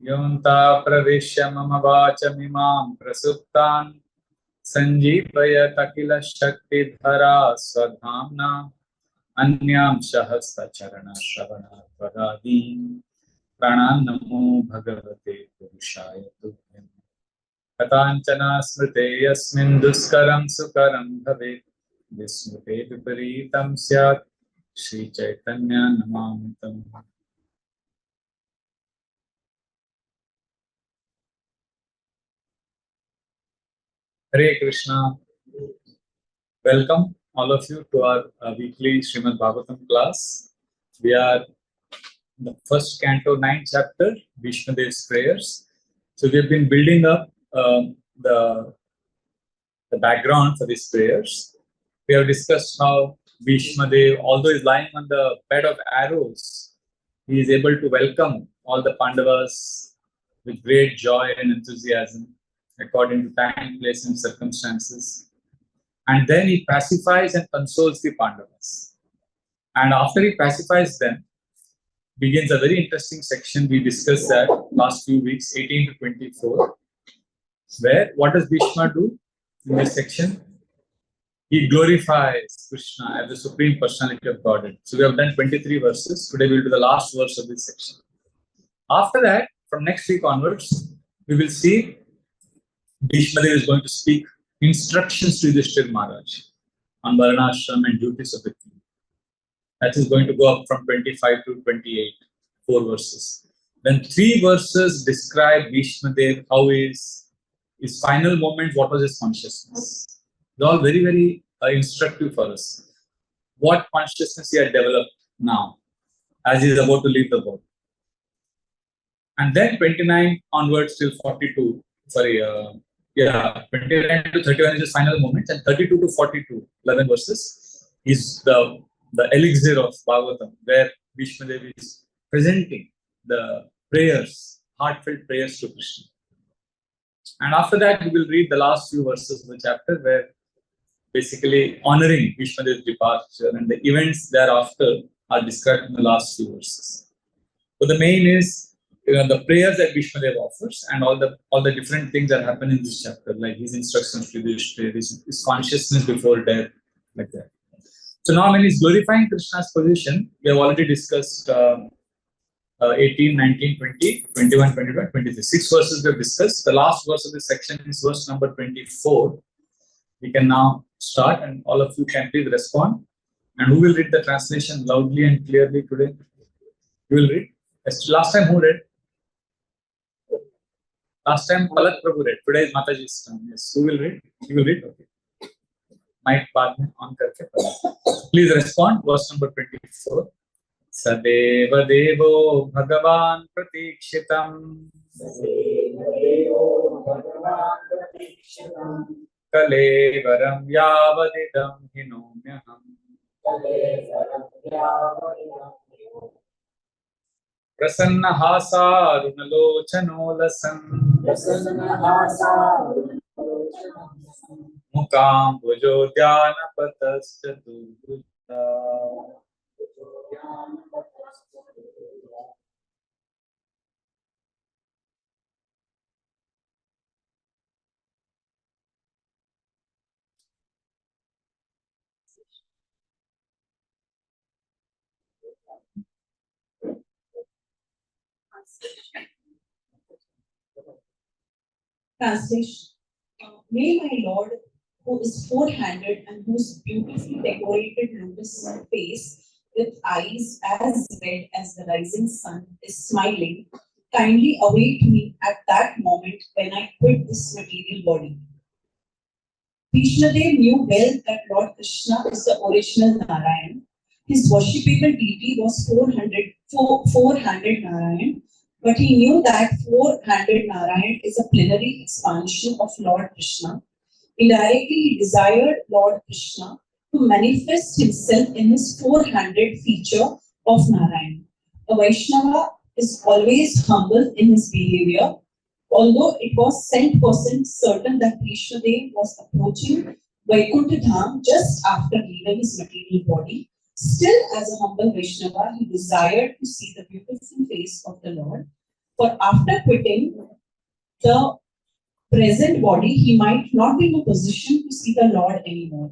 योऽन्ता प्रविश्य मम वाचमिमां प्रसुप्तान् सञ्जीवयत किल शक्तिधरा स्वधाम्ना अन्यांशः सचरणश्रवणत्वगादीन् प्राणान्नमो भगवते पुरुषाय तुभ्यम्। कथाञ्चन स्मृते यस्मिन् दुष्करं सुकरं भवेत् विस्मृते विपरीतं स्यात् श्रीचैतन्य नमामि तम्। Hare Krishna. Welcome all of you to our weekly Srimad Bhagavatam class. We are in the first canto, 9th chapter, Bhishma Dev's prayers. So we have been building up the background for these prayers. We have discussed how Bhishma Dev, although he's lying on the bed of arrows, he is able to welcome all the Pandavas with great joy and enthusiasm, according to time, place, and circumstances. And then he pacifies and consoles the Pandavas. And after he pacifies them, begins a very interesting section. We discussed that last few weeks, 18 to 24, where what does Bhishma do in this section? He glorifies Krishna as the Supreme Personality of Godhead. So we have done 23 verses. Today we will do the last verse of this section. After that, from next week onwards, we will see Bhishma Dev is going to speak instructions to Yudhishthira Maharaj on Varnashram and duties of the king. That is going to go up from 25 to 28, 4 verses. Then 3 verses describe Bhishma Dev, how his final moment, what was his consciousness. They're all very, very instructive for us. What consciousness he had developed now, as he is about to leave the world. And then 29 onwards till 42, 29 to 31 is his final moment, and 32 to 42, 11 verses, is the elixir of Bhagavatam, where Bhishma Dev is presenting the prayers, heartfelt prayers to Krishna. And after that, we will read the last few verses of the chapter, where basically honoring Bhishma Dev's departure and the events thereafter are described in the last few verses. So the main is the prayers that Bhishma Dev offers, and all the different things that happen in this chapter, like his instructions to Yudhishthira, his consciousness before death, like that. So now when he's glorifying Krishna's position, we have already discussed 18, 19, 20, 21, 22, 23. 6 verses we have discussed. The last verse of this section is verse number 24. We can now start, and all of you can please respond. And who will read the translation loudly and clearly today? You will read? Last time who read? Last time Palak Prabhu read. Today is Mataji's turn. Yes. Who will read? You will read? Okay. Mic बाद में on करके Please respond. Verse number 24. सदेव देवो भगवान् प्रतीक्षितम् कलेवरं यावदिदं हिनोम्यहम् प्रसन्नहासारुणलोचनो लसन् मुकाम्बुजोद्यानपतश्चतुर्भुजा Translation. May my Lord, who is four-handed and whose beautifully decorated lotus face with eyes as red as the rising sun is smiling, kindly await me at that moment when I quit this material body. Krishna Dev knew well that Lord Krishna is the original Narayan. His worshipable deity was four-handed Narayan, but he knew that four-handed Narayan is a plenary expansion of Lord Krishna. Indirectly, he desired Lord Krishna to manifest himself in his four-handed feature of Narayan. A Vaishnava is always humble in his behavior. Although it was 100% certain that Krishna Dev was approaching Vaikuntha Dham just after leaving his material body, still as a humble Vaishnava, he desired to see the beautiful face of the Lord. For after quitting the present body, he might not be in a position to see the Lord anymore.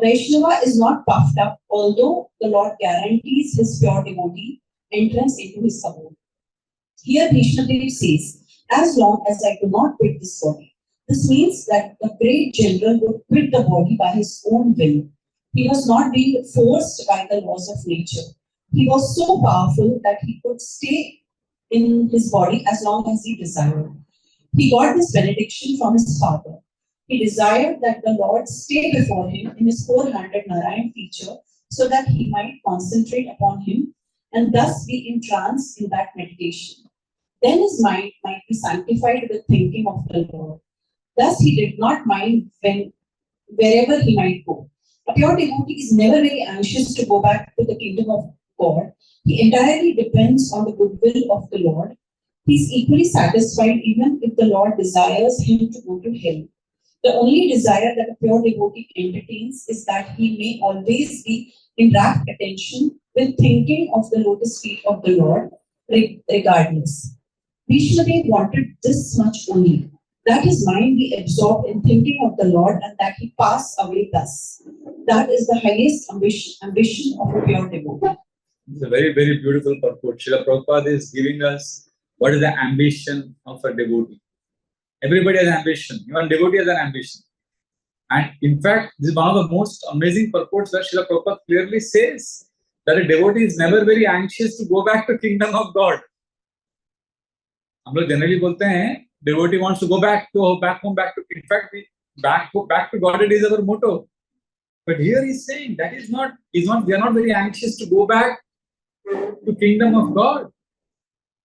Vaishnava is not puffed up, although the Lord guarantees his pure devotee entrance into his abode. Here Krishna says, as long as I do not quit this body. This means that the great general would quit the body by his own will. He was not being forced by the laws of nature. He was so powerful that he could stay in his body as long as he desired. He got this benediction from his father. He desired that the Lord stay before him in his four-handed Narayan feature so that he might concentrate upon him and thus be entranced in that meditation. Then his mind might be sanctified with thinking of the Lord. Thus he did not mind wherever he might go. A pure devotee is never very anxious to go back to the kingdom of God. He entirely depends on the goodwill of the Lord. He is equally satisfied even if the Lord desires him to go to hell. The only desire that a pure devotee entertains is that he may always be in rapt attention with thinking of the lotus feet of the Lord, regardless. Vishnudev wanted this much only, that his mind be absorbed in thinking of the Lord and that he pass away thus. That is the highest ambition of a pure devotee. It's a very, very beautiful purport. Srila Prabhupada is giving us what is the ambition of a devotee. Everybody has ambition. Even devotee has an ambition. And in fact, this is one of the most amazing purports where Srila Prabhupada clearly says that a devotee is never very anxious to go back to kingdom of God. हम लोग generally बोलते हैं devotee wants to go back home, in fact, back to God is our motto. But here he's saying that we are not very anxious to go back to kingdom of God.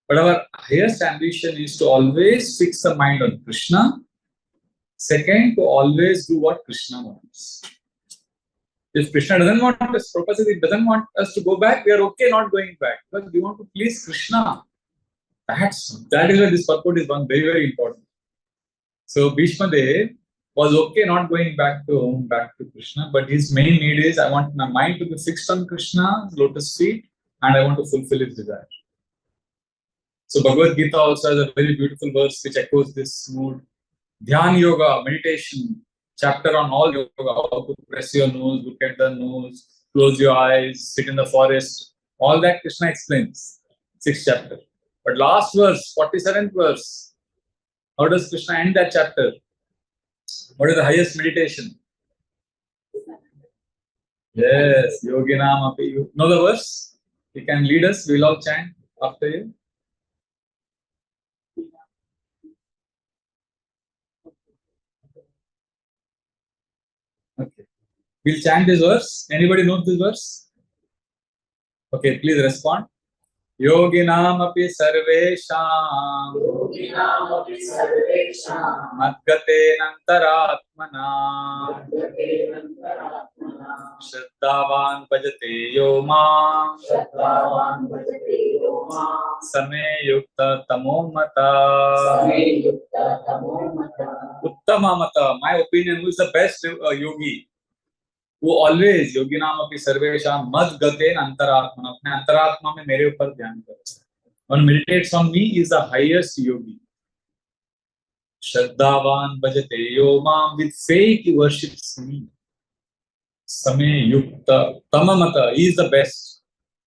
But our highest ambition is to always fix the mind on Krishna. Second, to always do what Krishna wants. If Krishna doesn't want us, Prabhupada says he doesn't want us to go back, we are okay not going back. Because we want to please Krishna. That is why this purport is one very, very important. So Bhishma Dev was okay not going back to home, back to Krishna, but his main need is I want my mind to be fixed on Krishna's lotus feet and I want to fulfill his desire. So Bhagavad Gita also has a very beautiful verse which echoes this mood. Dhyan Yoga, meditation, chapter on all yoga, how to press your nose, look at the nose, close your eyes, sit in the forest. All that Krishna explains. 6th chapter. But last verse, 47th verse, how does Krishna end that chapter? What is the highest meditation? Yes, Yoginam Api. You know the verse? You can lead us, we'll all chant after you. Okay. We'll chant this verse. Anybody knows this verse? Okay, please respond. Yoginamapi sarvesham madgatenantaratmana shraddhavan bhajate yo mam same yukta tamomata. Uttamamata, my opinion, who is the best yogi? वो always योगिनाम अपि सर्वेषां मद गतेन अंतरात्मना, अपने अंतरात्मा में मेरे ऊपर ध्यान करता है. One meditates on me is the highest yogi. Shraddhavan bhajate yo mam, with faith he worships me. Same yukta tamamata, he is the best.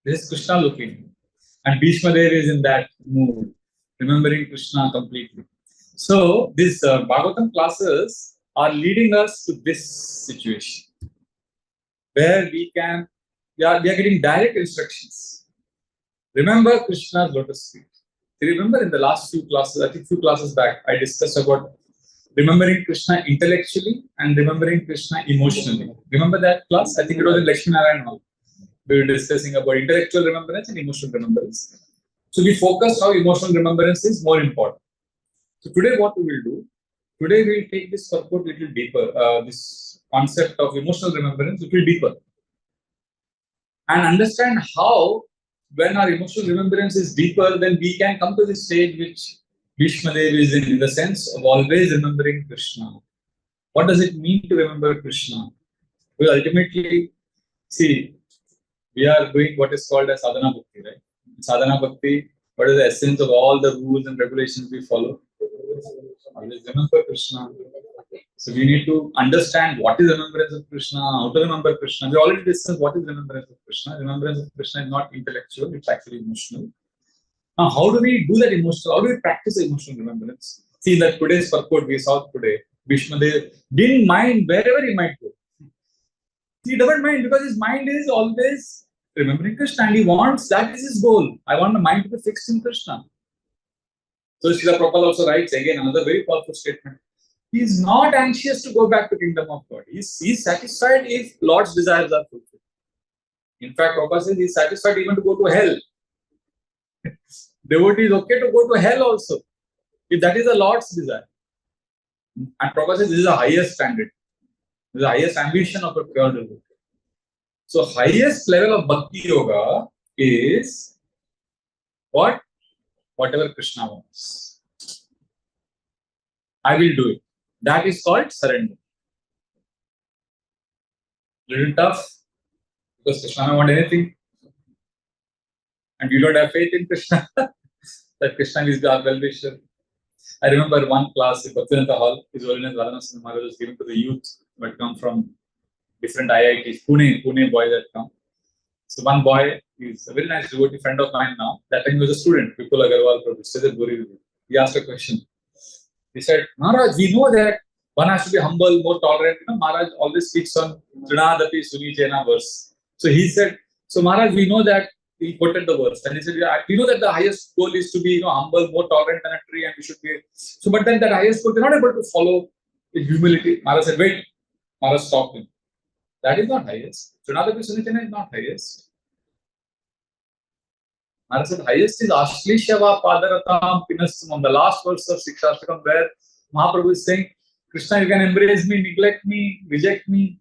This is Krishna looking, and Bhishma Dev is in that mood, remembering Krishna completely. So these Bhagavatam classes are leading us to this situation, where we are getting direct instructions. Remember Krishna's lotus feet. You remember in the last few classes, I think few classes back, I discussed about remembering Krishna intellectually and remembering Krishna emotionally. Remember that class? I think it was in Lakshmi Narayan Hall. We were discussing about intellectual remembrance and emotional remembrance. So we focused how emotional remembrance is more important. So today what we will do, today we will take this purport a little deeper, this concept of emotional remembrance a little deeper, and understand how, when our emotional remembrance is deeper, then we can come to the stage which Bhishma Dev is in the sense of always remembering Krishna. What does it mean to remember Krishna? Well, ultimately, see, we are doing what is called as sadhana bhakti, right? Sadhana bhakti, What is the essence of all the rules and regulations we follow? Always remember Krishna. So we need to understand what is remembrance of Krishna, how to remember Krishna. We already discussed what is remembrance of Krishna. Remembrance of Krishna is not intellectual, it's actually emotional. Now, how do we do that emotional? How do we practice emotional remembrance? See, that today's purport we saw today, Vishnudev didn't mind wherever he might go. He doesn't mind because his mind is always remembering Krishna and he wants, that is his goal. I want the mind to be fixed in Krishna. So Srila Prabhupada also writes again another very powerful statement. He is not anxious to go back to kingdom of God. He's satisfied if Lord's desires are fulfilled. In fact, Prabhupada says he is satisfied even to go to hell. Devotee is okay to go to hell also, if that is the Lord's desire. And Prabhupada says this is the highest standard. This is the highest ambition of a pure devotee. So highest level of bhakti yoga is what? Whatever Krishna wants. I will do it. That is called surrender. Little tough because Krishna may want anything. And you don't have faith in Krishna. That Krishna is our well-wisher. I remember one class in Bhaktivedanta Hall, His Holiness Varanasi Maharaj was given to the youth, but come from different IITs, Pune boys that come. So one boy is a very nice devotee friend of mine now. That time he was a student, Vipul Agarwal Prabhu. He asked a question. He said, Maharaj, we know that one has to be humble, more tolerant. Maharaj always speaks on Trinadati Sunijena verse. So he said, so Maharaj, we know that. He quoted the verse and he said, yeah, we know that the highest goal is to be humble, more tolerant than a tree, and we should be. So, but then that highest goal, they're not able to follow in humility. Maharaj said, wait. Maharaj stopped him. That is not highest. Trinadati Sunijena is not highest. Maharaj said, highest is Ashlishava Padaratam Pinastamam, the last verse of Sikshashtakam, where Mahaprabhu is saying, Krishna, you can embrace me, neglect me, reject me.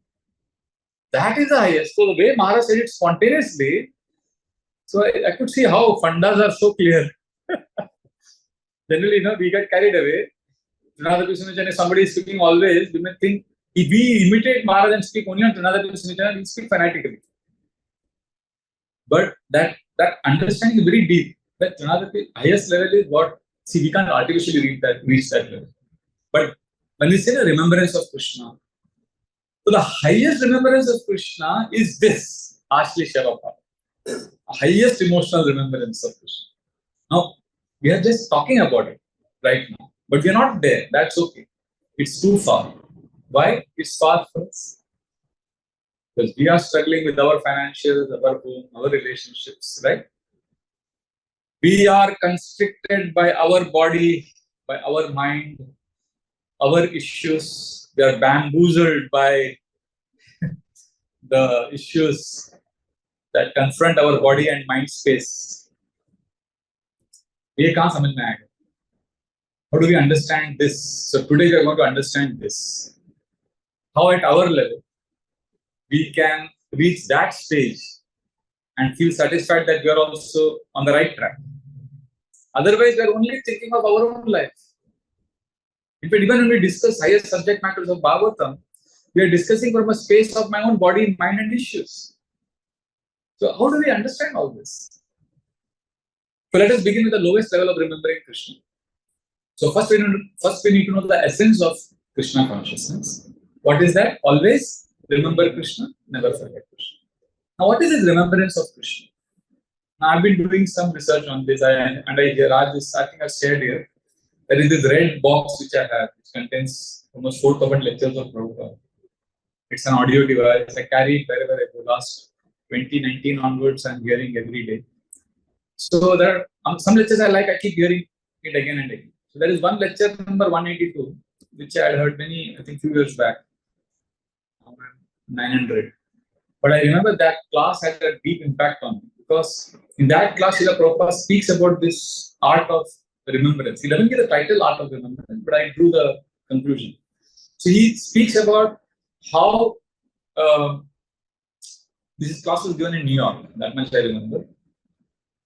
That is the highest. So the way Maharaj said it spontaneously, so I could see how fundas are so clear. Generally, we get carried away. Trinadati Sunijana, somebody is speaking always, we may think, if we imitate Maharaj and speak only on Trinadati Sunijana, we speak fanatically. But that understanding is very deep. That Trinadati highest level is what, see, we can't artificially reach that level. But when we say the remembrance of Krishna, so the highest remembrance of Krishna is this, Ashli Shavapa. Highest emotional remembrance of Krishna. Now, we are just talking about it right now, but we are not there. That's okay. It's too far. Why? It's far from us. Because we are struggling with our financials, our home, our relationships, right? We are constricted by our body, by our mind, our issues. We are bamboozled by the issues that confront our body and mind space. How do we understand this? So today we are going to understand this. How at our level we can reach that stage and feel satisfied that we are also on the right track. Otherwise, we are only thinking of our own life. In fact, even when we discuss higher subject matters of Bhagavatam, we are discussing from a space of my own body, mind, and issues. So how do we understand all this? So let us begin with the lowest level of remembering Krishna. So first we need to know the essence of Krishna consciousnness. What is that? Always remember Krishna, never forget Krishna. Now what is this remembrance of Krishna? Now I've been doing some research on this and I hear this, I think I've shared here. There is this red box which I have, which contains almost 4,000 lectures of Prabhupada. It's an audio device. I carry it wherever I go. Last 2019 onwards, I'm hearing every day. So there are some lectures I like, I keep hearing it again and again. So there is one lecture number 182, which I had heard I think few years back, 900. But I remember that class had a deep impact on me because in that class, Srila Prabhupada speaks about this art of remembrance. He doesn't give the title art of remembrance, but I drew the conclusion. So he speaks about how this class was given in New York. That much I remember.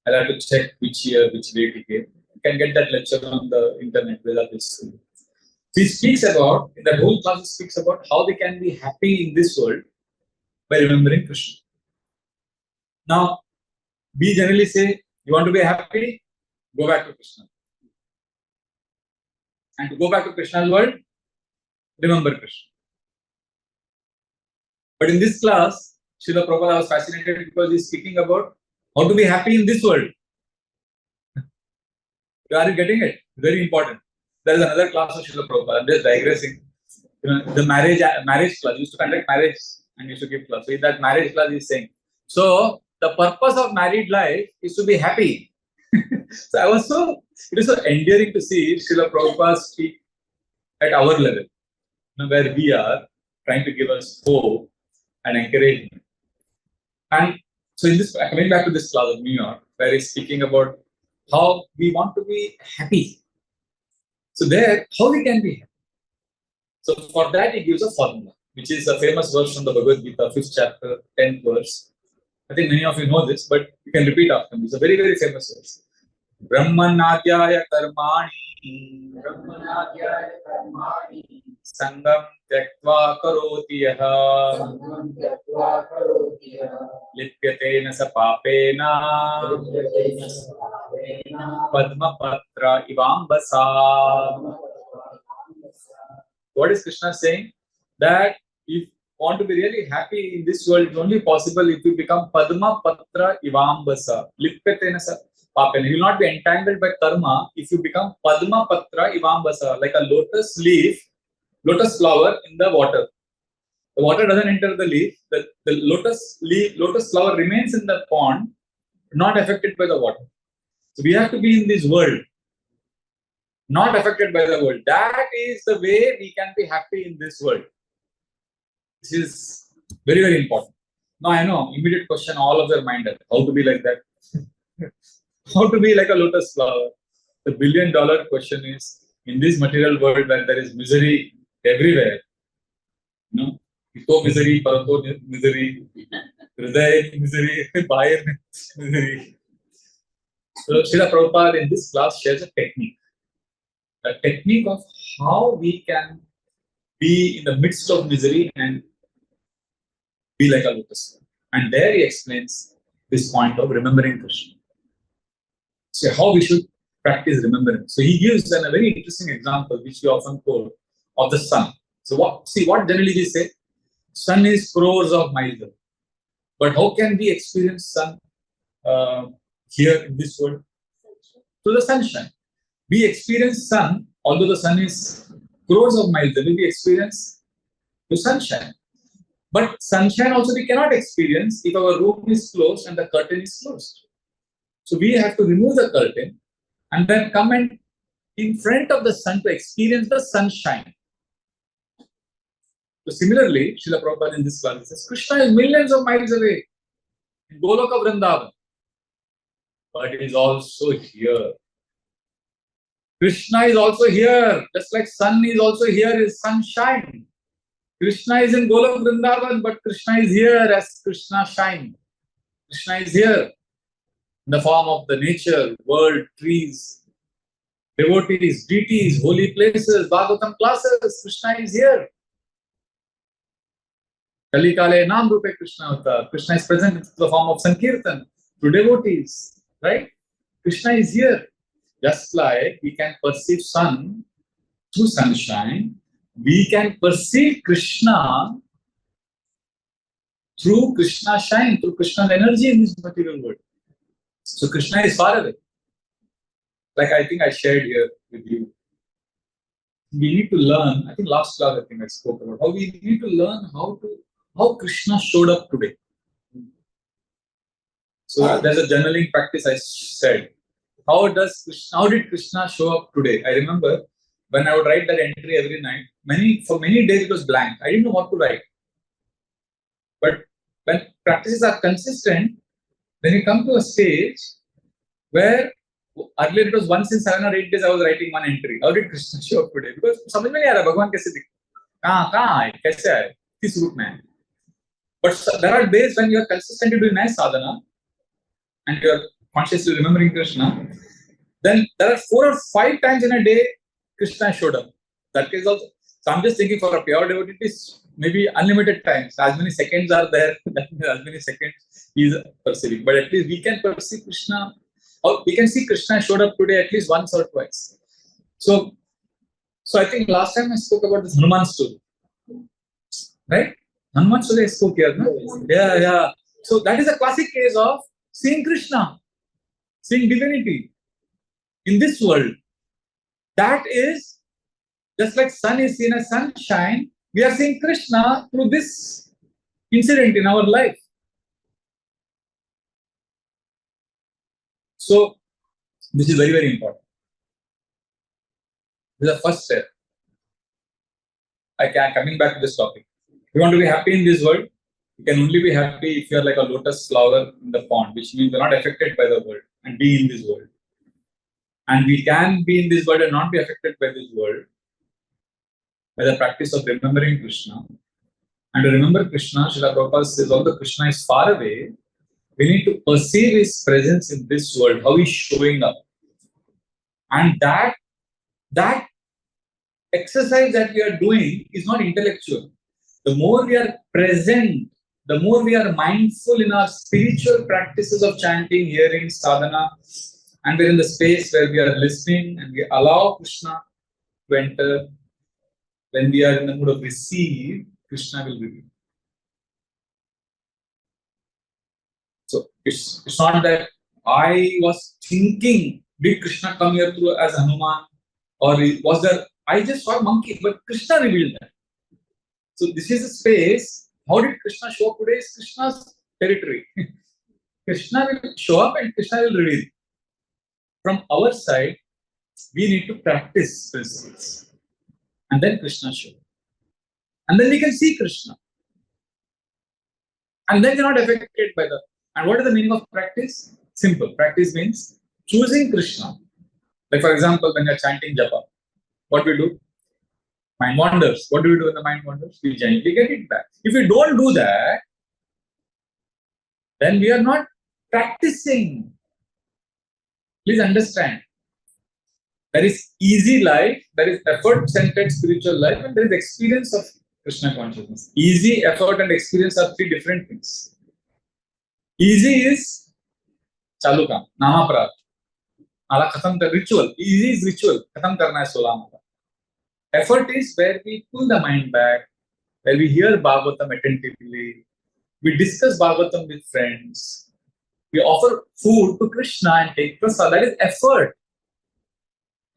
I'll have to check which year, which date he gave. You can get that lecture on the internet without this. So he speaks about, in that whole class, he speaks about how they can be happy in this world by remembering Krishna. Now, we generally say, you want to be happy? Go back to Krishna. And to go back to Krishna's world, remember Krishna. But in this class, Srila Prabhupada was fascinated because he's speaking about how to be happy in this world. Are you getting it? Very important. There is another class of Srila Prabhupada. I'm just digressing. The marriage class. He used to conduct marriage and used to give class. So in that marriage class, he's saying, so the purpose of married life is to be happy. So it is so endearing to see Srila Prabhupada speak at our level, where we are trying to give us hope and encouragement. And so in this, coming back to this class of New York, where he's speaking about how we want to be happy. So there, how we can be happy. So for that, he gives a formula, which is a famous verse from the Bhagavad Gita, 5th chapter, 10th verse. I think many of you know this, but you can repeat after me. It's a very, very famous verse. Brahmanadyaya karmani sangam tyaktva karoti yaha lipyatena sa papena padmapatra ivambasa. What is Krishna saying? That if you want to be really happy in this world, it's only possible if you become Padma Patra Ivambasa. Lipyatena sa papena. You will not be entangled by karma if you become Padma Patra Ivambasa, like a lotus leaf, lotus flower in the water. The water doesn't enter the leaf. The lotus flower remains in the pond, not affected by the water. So we have to be in this world, not affected by the world. That is the way we can be happy in this world. This is very, very important. Now I know, immediate question all of your mind are, how to be like that? How to be like a lotus flower? The $1 billion question is, in this material world where there is misery everywhere, Ito misery, Parato misery, Hridaya misery, Bahir misery. So Srila Prabhupada in this class shares a technique of how we can be in the midst of misery and be like a lotus. And there he explains this point of remembering Krishna. So how we should practice remembrance. So he gives a very interesting example, which we often quote, of the sun. So what generally we say? Sun is crores of miles away. But how can we experience sun here in this world? Through the sunshine. We experience sun, although the sun is crores of miles away, we experience the sunshine. But sunshine also we cannot experience if our room is closed and the curtain is closed. So we have to remove the curtain and then come in front of the sun to experience the sunshine. So similarly, Srila Prabhupada in this class says, Krishna is millions of miles away in Goloka Vrindavan, but it is also here. Krishna is also here, just like sun is also here, is sunshine. Krishna is in Golok Vrindavan, but Krishna is here as Krishna shine. Krishna is here in the form of the nature, world, trees, devotees, deities, holy places, Bhagavatam classes. Krishna is here. Kali Kale Nam Rupe Krishna Avatar. Krishna is present in the form of Sankirtan through devotees, right? Krishna is here. Just like we can perceive sun through sunshine, we can perceive Krishna through Krishna shine, through Krishna's energy in this material world. So Krishna is far away. Like I think I shared here with you. We need to learn, I think last class I spoke about, how we need to learn how Krishna showed up today. So there's a journaling practice I said. How did Krishna show up today? I remember when I would write that entry every night, for many days it was blank. I didn't know what to write. But when practices are consistent, then you come to a stage where earlier it was once in 7 or 8 days I was writing one entry. How did Krishna show up today? Because समझ में नहीं आ रहा भगवान कैसे दिखे, कहाँ आए, कैसे आए, किस रूप में आए. But there are days when you are consistently doing nice sadhana and you are consciously remembering Krishna, then there are 4 or 5 times in a day Krishna showed up. That is also. So I'm just thinking for a pure devotee, it is maybe unlimited times. As many seconds are there, as many seconds he is perceiving. But at least we can perceive Krishna, Or we can see Krishna showed up today at least once or twice. So I think last time I spoke about this Hanuman story, right? Hanuman story I spoke here, no? Yeah. So that is a classic case of seeing Krishna, seeing divinity in this world. That is just like sun is seen as sunshine. We are seeing Krishna through this incident in our life. So this is very, very important. This is the first step. Coming back to this topic. We want to be happy in this world. You can only be happy if you are like a lotus flower in the pond, which means you're not affected by the world and be in this world. And we can be in this world and not be affected by this world by the practice of remembering Krishna. And to remember Krishna, Srila Prabhupada says, although Krishna is far away, we need to perceive his presence in this world, how he's showing up. And that exercise that we are doing is not intellectual. The more we are present, the more we are mindful in our spiritual practices of chanting, hearing, sadhana, and we're in the space where we are listening and we allow Krishna to enter. When we are in the mood of receive, Krishna will reveal. So it's not that I was thinking, did Krishna come here through as Hanuman? Or was there, I just saw a monkey, but Krishna revealed that. So this is a space. How did Krishna show up today? It's Krishna's territory. Krishna will show up and Krishna will reveal. From our side, we need to practice principles. And then Krishna show up. And then we can see Krishna. And then you're not affected by the... And what is the meaning of practice? Simple. Practice means choosing Krishna. Like for example, when you're chanting japa, what we do? Mind wanders. What do we do when the mind wanders? We gently get it back. If we don't do that, then we are not practicing. Please understand. There is easy life, there is effort-centered spiritual life, and there is experience of Krishna consciousness. Easy, effort, and experience are three different things. Easy is chalu kaam, nama prarth. Ala khatam kar ritual. Easy is ritual. Khatam karna hai 16 mata. Effort is where we pull the mind back, where we hear Bhagavatam attentively, we discuss Bhagavatam with friends, we offer food to Krishna and take prasad. That is effort.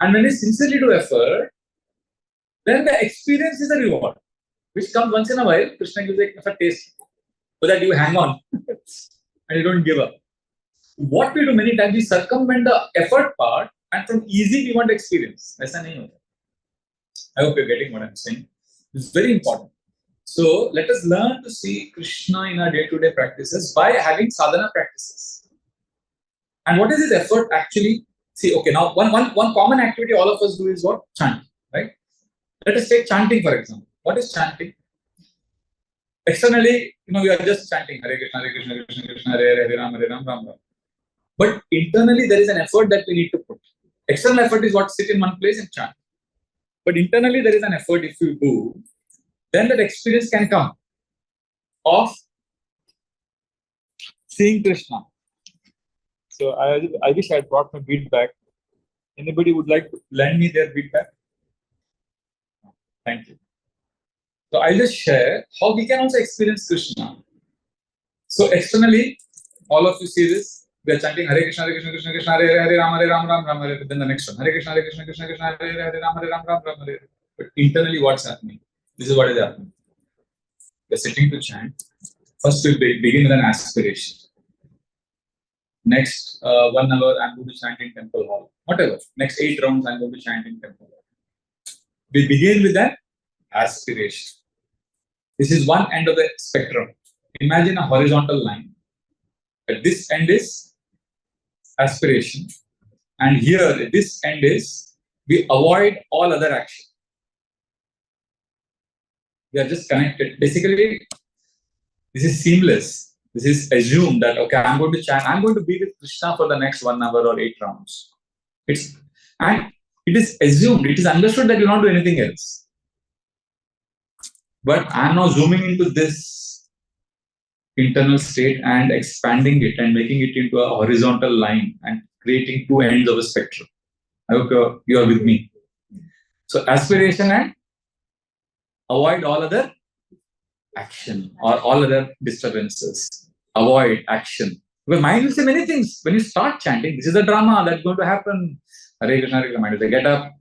And when we sincerely do effort, then the experience is a reward, which comes once in a while. Krishna gives a taste so that you hang on and you don't give up. What we do many times, we circumvent the effort part, and from easy we want experience. I hope you're getting what I'm saying. It's very important. So let us learn to see Krishna in our day-to-day practices by having sadhana practices. And what is this effort actually? See, okay, now one common activity all of us do is what? Chanting, right? Let us take chanting for example. What is chanting? Externally, we are just chanting Hare Krishna, Hare Krishna, Krishna Krishna, Hare Hare, Ram Hare Ram, Ram Ram. But internally, there is an effort that we need to put. External effort is what? Sit in one place and chant. But internally, there is an effort if you do, then that experience can come of seeing Krishna. So I wish I had brought my bead back. Anybody would like to lend me their bead back? Thank you. So I'll just share how we can also experience Krishna. So externally, all of you see this. We are chanting Hare Krishna, Hare Krishna, Krishna Krishna, Hare Hare, Hare Ram, Hare Ram, Ram Ram, Hare. Then the next one, Hare Krishna, Hare Krishna, Krishna Krishna, Hare Hare, Hare Ram, Hare Ram, Ram Ram, Ram Hare. But internally, what's happening? This is what is happening. We are sitting to chant. First, we'll begin with an aspiration. Next 1 hour, I'm going to chant in temple hall. Whatever. Next 8 rounds, I'm going to chant in temple hall. We begin with an aspiration. This is one end of the spectrum. Imagine a horizontal line. At this end is aspiration. And here, at this end is, we avoid all other action. We are just connected. Basically, this is seamless. This is assumed that, okay, I'm going to chant, I'm going to be with Krishna for the next 1 hour or 8 rounds. And it is assumed, it is understood that you will not do anything else. But I'm now zooming into this internal state and expanding it and making it into a horizontal line and creating two ends of a spectrum. I hope you are with me. So aspiration and avoid all other action or all other disturbances. Avoid action. Because mind will say many things. When you start chanting, this is the drama that's going to happen. Hare Krishna, Hare Krishna, mind will say, get up.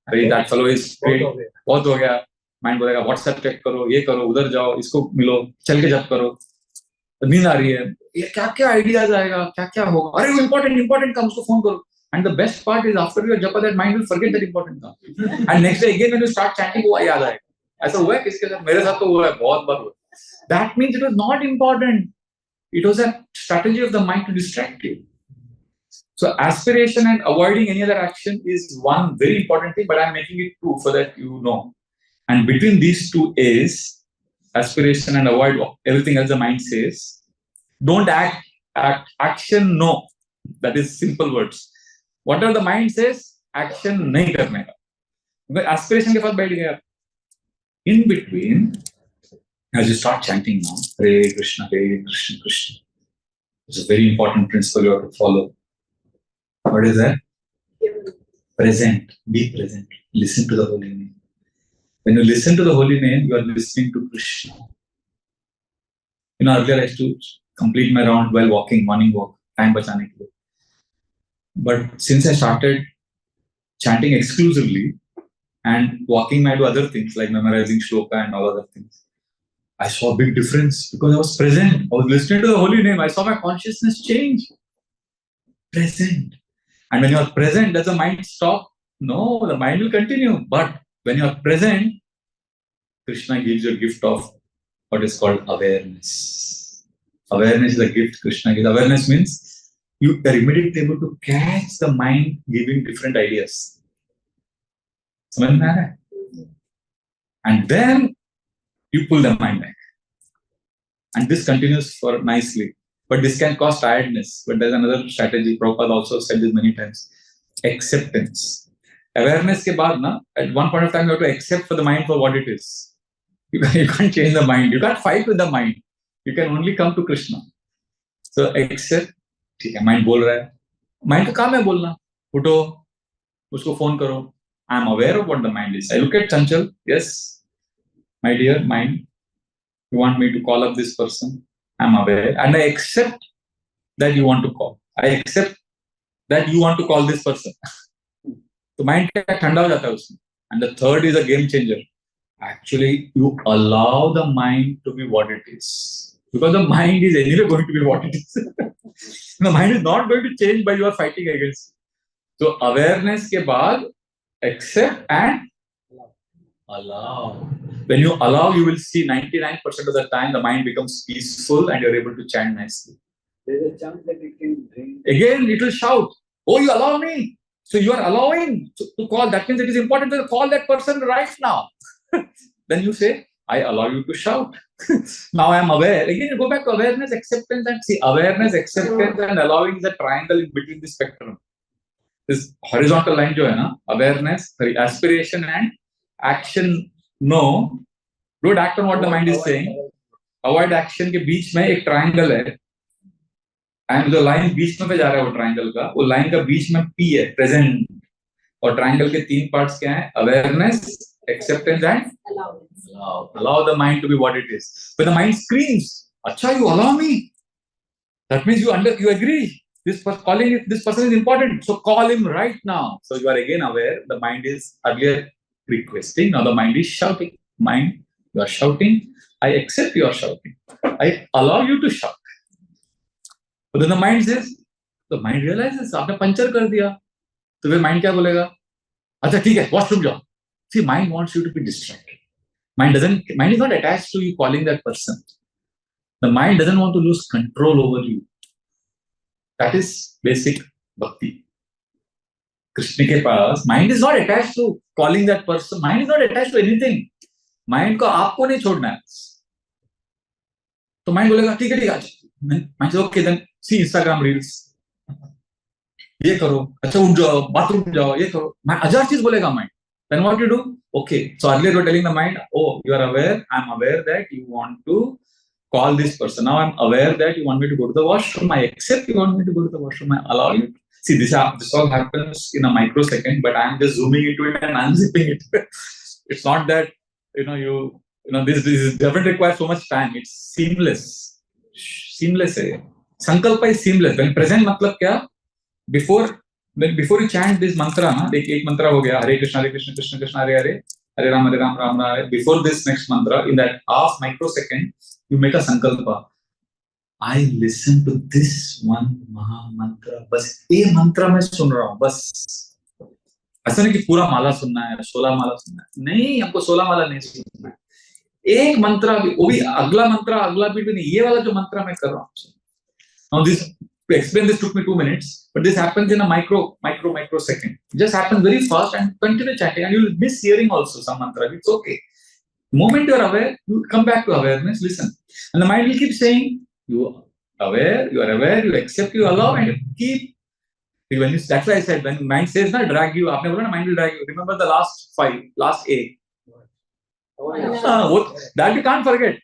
Hare, that fellow is great. बहुत हो गया. Mind बोलेगा WhatsApp check करो, ये करो, उधर जाओ, इसको मिलो, चल के जप करो. नींद आ रही है. ये क्या क्या आइडियाज आएगा, क्या क्या होगा. अरे वो important काम, उसको फोन करो. And the best part is after your japa, that mind will forget that important काम. And next day again when you start chanting, वो याद आएगा. ऐसा हुआ है किसके साथ? मेरे साथ तो हुआ है, बहुत बार हुआ. That means it was not important. It was a strategy of the mind to distract you. So aspiration and avoiding any other action is one very important thing, but I'm making it two so that you know. And between these two is aspiration and avoid everything else the mind says. Don't act, action no. That is simple words. Whatever the mind says, action nahi karne ka. Because aspiration ke paas baith gaya. In between, as you start chanting now, Hare Krishna, Krishna. It's a very important principle you have to follow. What is that? Present. Be present. Listen to the holy name. When you listen to the holy name, you are listening to Krishna. You know, earlier I used to complete my round while walking, morning walk, time bachane ke liye. But since I started chanting exclusively and walking might do other things like memorizing shloka and all other things, I saw a big difference because I was present. I was listening to the holy name. I saw my consciousness change. Present. And when you are present, does the mind stop? No, the mind will continue. But when you are present, Krishna gives you a gift of what is called awareness. Awareness is a gift Krishna gives. Awareness means you are immediately able to catch the mind giving different ideas. समझ में आ रहा है? And then you pull the mind back. And this continues for nicely. But this can cause tiredness. But there's another strategy. Prabhupada also said this many times. Acceptance. Awareness ke baad na, at one point of time you have to accept for the mind for what it is. You can't change the mind. You can't fight with the mind. You can only come to Krishna. So accept. ठीक है, mind बोल रहा है. Mind का काम है बोलना. उठो, उसको phone करो. I am aware of what the mind is. I look at Chanchal. Yes, my dear mind. You want me to call up this person? I am aware. And I accept that you want to call. I accept that you want to call this person. So mind क्या ठंडा हो जाता है उसमें. And the third is a game changer. Actually, you allow the mind to be what it is. Because the mind is anyway going to be what it is. The mind is not going to change by your fighting against it. So awareness के बाद accept and allow. When you allow, you will see 99% of the time the mind becomes peaceful and you're able to chant nicely. There's a chance that it can bring. Again, it will shout, oh, you allow me. So you are allowing to call. That means it is important to call that person right now. Then you say, I allow you to shout. Now I am aware. Again, you go back to awareness, acceptance, and see, awareness, acceptance, and allowing is a triangle in between the spectrum. This horizontal line jo hai na, awareness, aspiration, and action. No, don't act on what the mind is saying. Avoid action के बीच में एक triangle है. And the line बीच में पे जा रहा है वो triangle का. वो line का बीच में P है, present. और triangle के तीन parts क्या हैं? Awareness, acceptance, and allow the mind to be what it is. When the mind screams, "Acha, you allow me," that means you agree. This person is important, so call him right now. So you are again aware. The mind is earlier requesting, now the mind is shouting. Mind, you are shouting. I accept you are shouting. I allow you to shout. But then the mind says, the mind realizes, आपने puncture कर दिया. तो फिर mind क्या बोलेगा? अच्छा ठीक है, washroom जाओ. See, mind wants you to be distracted. Mind is not attached to you calling that person. The mind doesn't want to lose control over you. That is basic bhakti. Krishna के पास mind is not attached to calling that person. Mind is not attached to anything. Mind को आपको नहीं छोड़ना है. तो mind बोलेगा ठीक है आज. Mind says okay, then see Instagram reels. ये करो. अच्छा उठ जाओ, बाथरूम जाओ, ये करो. हजार चीज बोलेगा mind. Then what you do? Okay. So earlier you were telling the mind, oh, you are aware. I'm aware that you want to call this person. Now I'm aware that you want me to go to the washroom. I accept you want me to go to the washroom. I allow you. See, this all happens in a microsecond, but I'm just zooming into it and unzipping it. It's not that this doesn't require so much time. It's seamless. Seamless. Sankalpa is seamless. When present, matlab kya? Before you chant this mantra, na, ek mantra ho gaya, Hare Krishna, Krishna Krishna, Hare Hare, Hare Ram, Ram Hare. Before this next mantra, in that half microsecond, you make a sankalpa. I listen to this one Maha mantra. बस ये मंत्र मैं सुन रहा हूँ बस. ऐसा नहीं कि पूरा माला सुनना है, 16 माला सुनना है. नहीं, हमको 16 माला नहीं सुनना है. एक मंत्र भी, वो भी अगला मंत्र, अगला बीट भी नहीं. ये वाला जो मंत्र मैं कर रहा हूँ. Now this, to explain this took me 2 minutes, but this happens in a microsecond. It just happens very fast and continue chanting, and you will miss hearing also some mantra. It's okay. The moment you are aware, you come back to awareness, listen, and the mind will keep saying. You are aware, you accept, you allow, and you keep. That's why I said, when mind says, "Na drag you," aapne bola na mind will drag you. Remember the last A. That you can't forget.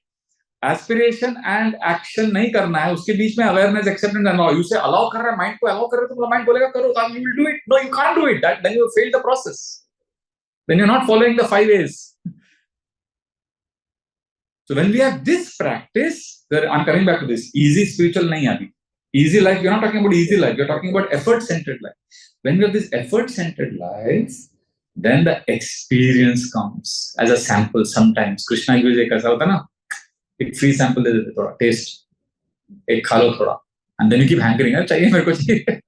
Aspiration and action नहीं करना है. उसके बीच में awareness, acceptance and allow. You say allow कर रहा है, mind को allow कर रहे हो, तो mind बोलेगा करो, तो you will do it. No, you can't do it. Then you fail the process. Then you're not following the 5 A's. So when we have this practice, I'm coming back to this. Easy spiritual nahi abhi. Easy life, you're not talking about easy life. You're talking about effort-centered life. When we have this effort-centered life, then the experience comes as a sample sometimes. Krishna gives एक ऐसा होता है ना, एक free sample दे देते थोड़ा, taste. एक खा लो थोड़ा. And then you keep hankering, यार चाहिए मेरे को चाहिए.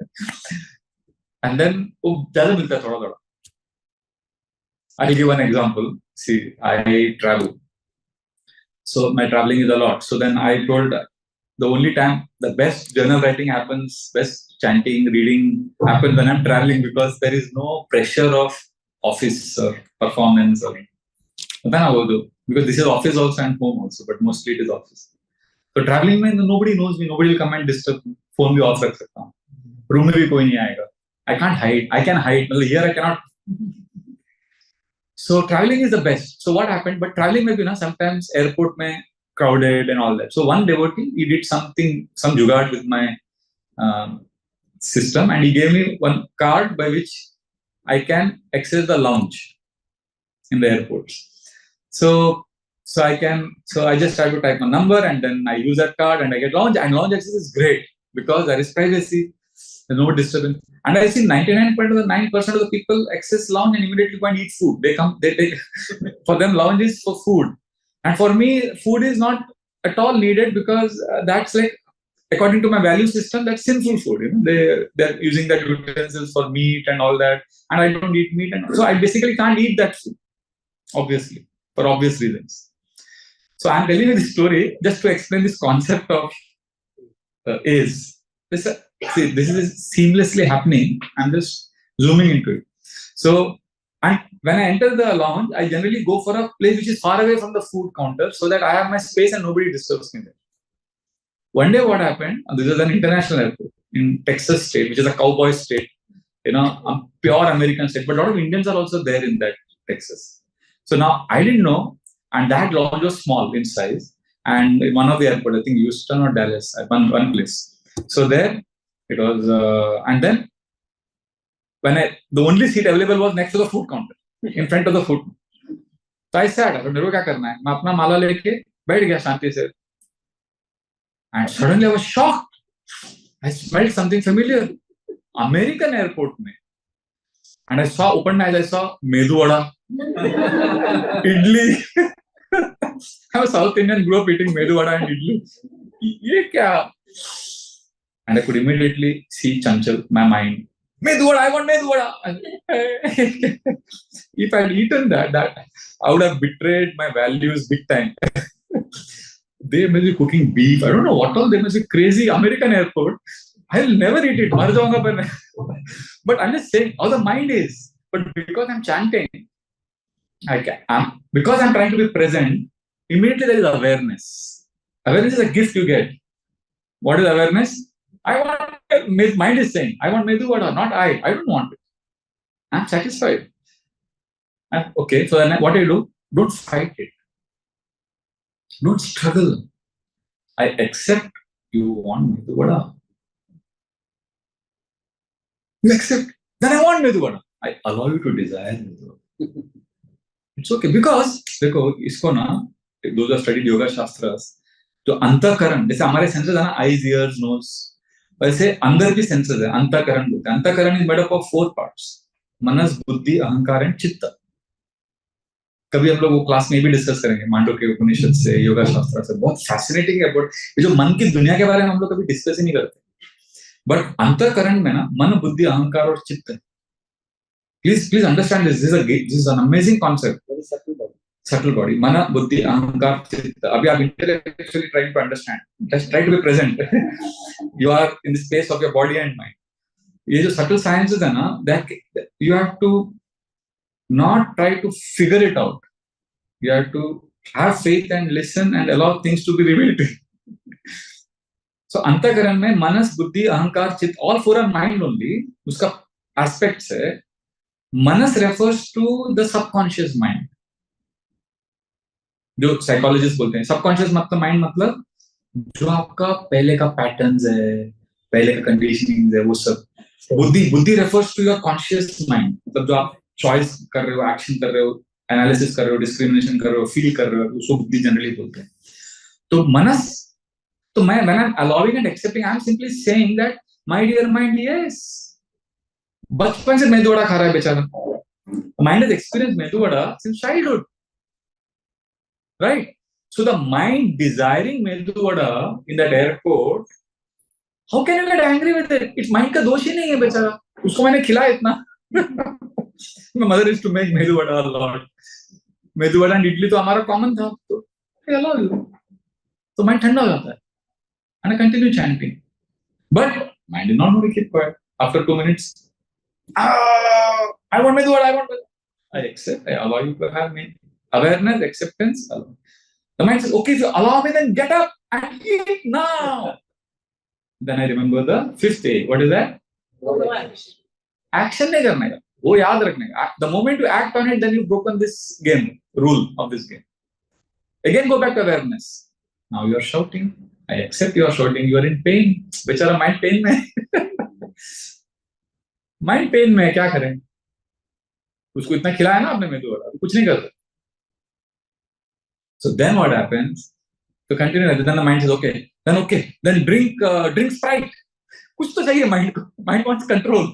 And then वो ज़्यादा मिलता है थोड़ा. I'll give one example. See, I travel. So my traveling is a lot. So then I told the only time the best journal writing happens, best chanting, reading happens when I'm traveling, because there is no pressure of office or performance or because this is office also and home also, but mostly it is office. So traveling means nobody knows me, nobody will come and disturb me. Phone bhi off rakh sakta hu. Room mein bhi koi nahi aayega. I can't hide. I can hide. Here I cannot. So traveling is the best. So what happened? But traveling may be sometimes airport mein crowded and all that. So one devotee, he did some jugaad with my system, and he gave me one card by which I can access the lounge in the airports. So I just try to type my number, and then I use that card and I get lounge. And lounge access is great because there is privacy, there's no disturbance. And I see 99.9% of the people access lounge and immediately go and eat food. They take, for them lounge is for food. And for me, food is not at all needed, because that's like, according to my value system, that's sinful food. They're using that utensils for meat and all that. And I don't eat meat. And so I basically can't eat that food, obviously, for obvious reasons. So I'm telling you this story just to explain this concept of See, this is seamlessly happening. I'm just zooming into it. So, and when I enter the lounge, I generally go for a place which is far away from the food counter, so that I have my space and nobody disturbs me there. One day what happened, this is an international airport in Texas state, which is a cowboy state, a pure American state, but a lot of Indians are also there in that Texas. So now I didn't know, and that lounge was small in size, and in one of the airports, I think Houston or Dallas, one place. So there it was, and then the only seat available was next to the food counter, in front of the food. So I sat, मेरे को क्या करना है? मैं अपना माला लेके बैठ गया शांति से. And suddenly I was shocked. I smelled something familiar. American airport mein. And I saw, opened my eyes, I saw medu vada, idli. I'm a South Indian, grew up eating medu vada and idli. Ye kya? And I could immediately see Chanchal, my mind. Medu vada, I want medu vada. If I had eaten that, I would have betrayed my values big time. They may be cooking beef. I don't know what all. They must be crazy. American airport. I'll never eat it. But I'm just saying how the mind is. But because I'm chanting, because I'm trying to be present, immediately there is awareness. Awareness is a gift you get. What is awareness? Mind is saying, I want medu vada, not I. I don't want it. I'm satisfied. Okay, so then what do? Don't fight it. Don't struggle. I accept you want medu vada. You accept. Then I want medu vada. I allow you to desire medu vada. It's okay because इसको ना those who studied yoga shastras तो अंतःकरण जैसे हमारे senses है ना eyes, ears, nose वैसे अंदर की सेंसेस है अंतःकरण बोलते हैं. अंतःकरण is made up of 4 parts मनस बुद्धि अहंकार एंड चित्त. कभी हम लोग वो क्लास में भी डिस्कस करेंगे मांडव के उपनिषद से योगा शास्त्र से. बहुत फैसिनेटिंग है. बट ये जो मन की दुनिया के बारे में हम लोग कभी डिस्कस ही नहीं करते. बट अंतःकरण में ना मन बुद्धि अहंकार और चित्त. Please understand this is an amazing concept. Subtle body, mana, buddhi, ahankar, chitta. Abhi aap intellectually trying to understand. Just try to be present. You are in the space of your body and mind. ये जो subtle sciences है ना, that you have to not try to figure it out. You have to have faith and listen and allow things to be revealed to you. So अंतःकरण में मनस, बुद्धि, अहंकार, चित्त, all 4 are mind only. उसका aspects है. मनस refers to the subconscious mind. जो psychologist बोलते हैं सबकॉन्शियस मतलब माइंड मतलब जो आपका पहले का पैटर्न्स है, पहले का कंडीशनिंग है, वो सब. Buddhi refers to your conscious mind. मतलब जो आप चॉइस कर रहे हो, एक्शन कर रहे हो, एनालिसिस कर रहे हो, डिस्क्रिमिनेशन कर रहे हो, फील कर रहे हो, उसको बुद्धि जनरली बोलते हैं. तो मनस तो मैं when I am allowing and accepting I am simply saying that my dear mind, yes बचपन से मेदू वड़ा खा रहा है बेचारा. Mind has experience medu vada since childhood. Right? So the mind desiring medu vada in that airport, how can you get angry with it? It's mind का दोष ही नहीं है बेचारा. उसको मैंने खिलाया इतना. My mother used to make medu vada a lot. Medu vada and idli तो हमारा कॉमन था. तो I allow you. तो mind ठंडा हो जाता है. And I continue chanting. But mind did not know to keep quiet. After 2 minutes, I want medu vada. I want medu. I accept. I allow you to have me. Awareness, acceptance, allow. The mind says, okay, if you allow me, then get up and eat now. Then I remember the 5th day. What is that? Action नहीं करने का. वो याद रखने का. The moment you act on it, then you've broken this game, rule of this game. Again, go back to awareness. Now you are shouting. I accept you are shouting. You are in pain. बेचारा mind pain में. Mind pain में क्या करें? उसको इतना खिलाया ना आपने मेदू वड़ा, कुछ नहीं कर सकते. So then what happens? To continue, then the mind says, okay, then drink Sprite. कुछ तो चाहिए mind को. Mind wants control.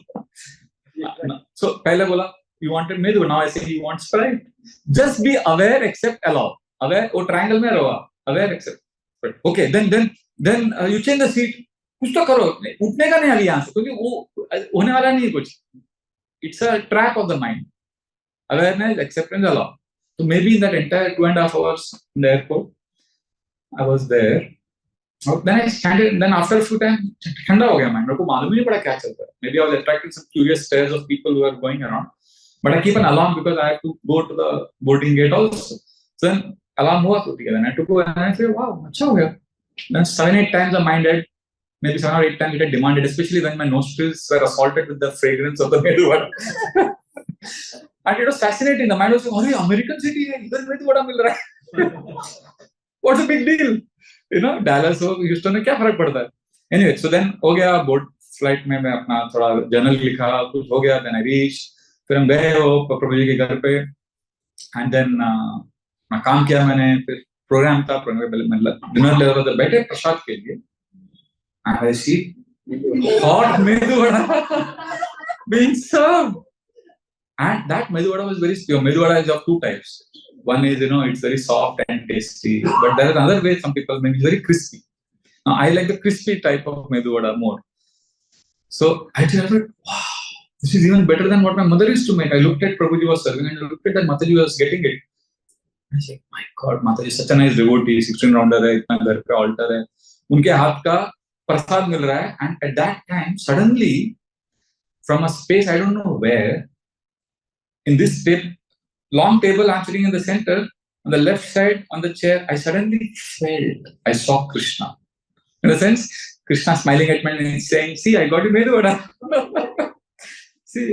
So पहले बोला you wanted medu, now I say you want Sprite. Just be aware, accept, allow. Aware, वो triangle में रहो. Aware, accept. Okay, then you change the seat. कुछ तो करो. उठने का नहीं अभी यहाँ से, क्योंकि वो होने वाला नहीं है कुछ. It's a trap of the mind. Awareness, acceptance, allow. So maybe in that entire 2.5 hours in the airport, I was there. Then I standed. Then after a few time, ठंडा हो गया mind. मेरे को मालूम ही नहीं पड़ा क्या चलता है. Maybe I was attracting some curious stares of people who were going around. But I keep an alarm because I have to go to the boarding gate also. So then alarm हुआ तो ठीक है. Then I took over and I said, wow, अच्छा हो गया. Then 7-8 times the mind had, maybe 7 or 8 times it had demanded, especially when my nostrils were assaulted with the fragrance of the medu vada. And it was fascinating. The mind was like, "Oh, American city है, इधर मेदू वड़ा मिल रहा है." What's the big deal? You know, Dallas हो, Houston में क्या फर्क पड़ता है? Anyway, so then हो गया board flight में मैं अपना थोड़ा journal लिखा, कुछ हो गया. Then I reached. फिर हम गए हो प्रभु जी के घर पे. And then अपना काम किया मैंने. फिर प्रोग्राम था. डिनर ले रहा था. बैठे प्रसाद के लिए. And I see hot medu vada being served. And that medu vada was very pure. Medu vada is of 2 types. One is, it's very soft and tasty. But there is another way some people make it very crispy. Now, I like the crispy type of medu vada more. So I thought, wow, this is even better than what my mother used to make. I looked at Prabhuji was serving and I looked at that Mataji was getting it. I said, my God, Mataji is such a nice devotee. 16 rounder है, इतना घर पे altar है. उनके हाथ का प्रसाद मिल रहा है. And at that time, suddenly, from a space I don't know where, in this long table I'm sitting in the center, on the left side on the chair, I suddenly felt, I saw Krishna. In a sense, Krishna smiling at me and saying, see, I got you medu vada.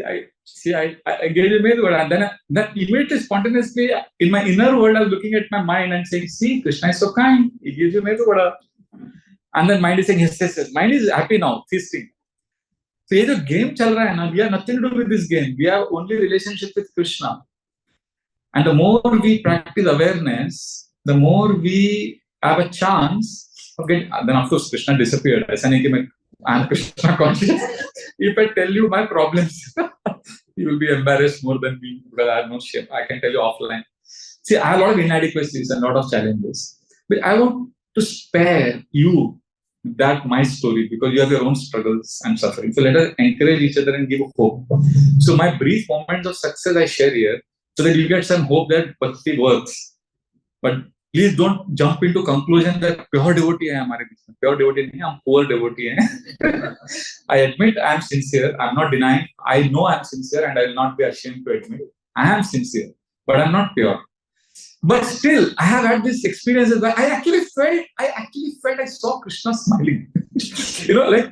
I gave you medu vada. And then that immediately, spontaneously, in my inner world, I was looking at my mind and saying, see, Krishna is so kind. He gives you medu vada. And then mind is saying, yes, yes, yes. Mind is happy now, feasting. So ये जो game चल रहा है ना, we have nothing to do with this game. We have only relationship with Krishna. And the more we practice awareness, the more we have a chance of getting. Then of course Krishna disappeared. ऐसा नहीं कि I am Krishna conscious. If I tell you my problems, you will be embarrassed more than me because I have no shame. I can tell you offline. See, I have a lot of inadequacies and a lot of challenges. But I want to spare you that my story because you have your own struggles and suffering. So let us encourage each other and give hope. So my brief moments of success I share here so that you get some hope that bhakti works. But please don't jump into conclusion that pure devotee hai hamare beech mein. Pure devotee nahi, hum poor devotee hain. I admit I am sincere. I am not denying. I know I am sincere and I will not be ashamed to admit I am sincere, but I am not pure. But still, I have had this experiences where I actually felt I saw Krishna smiling. Like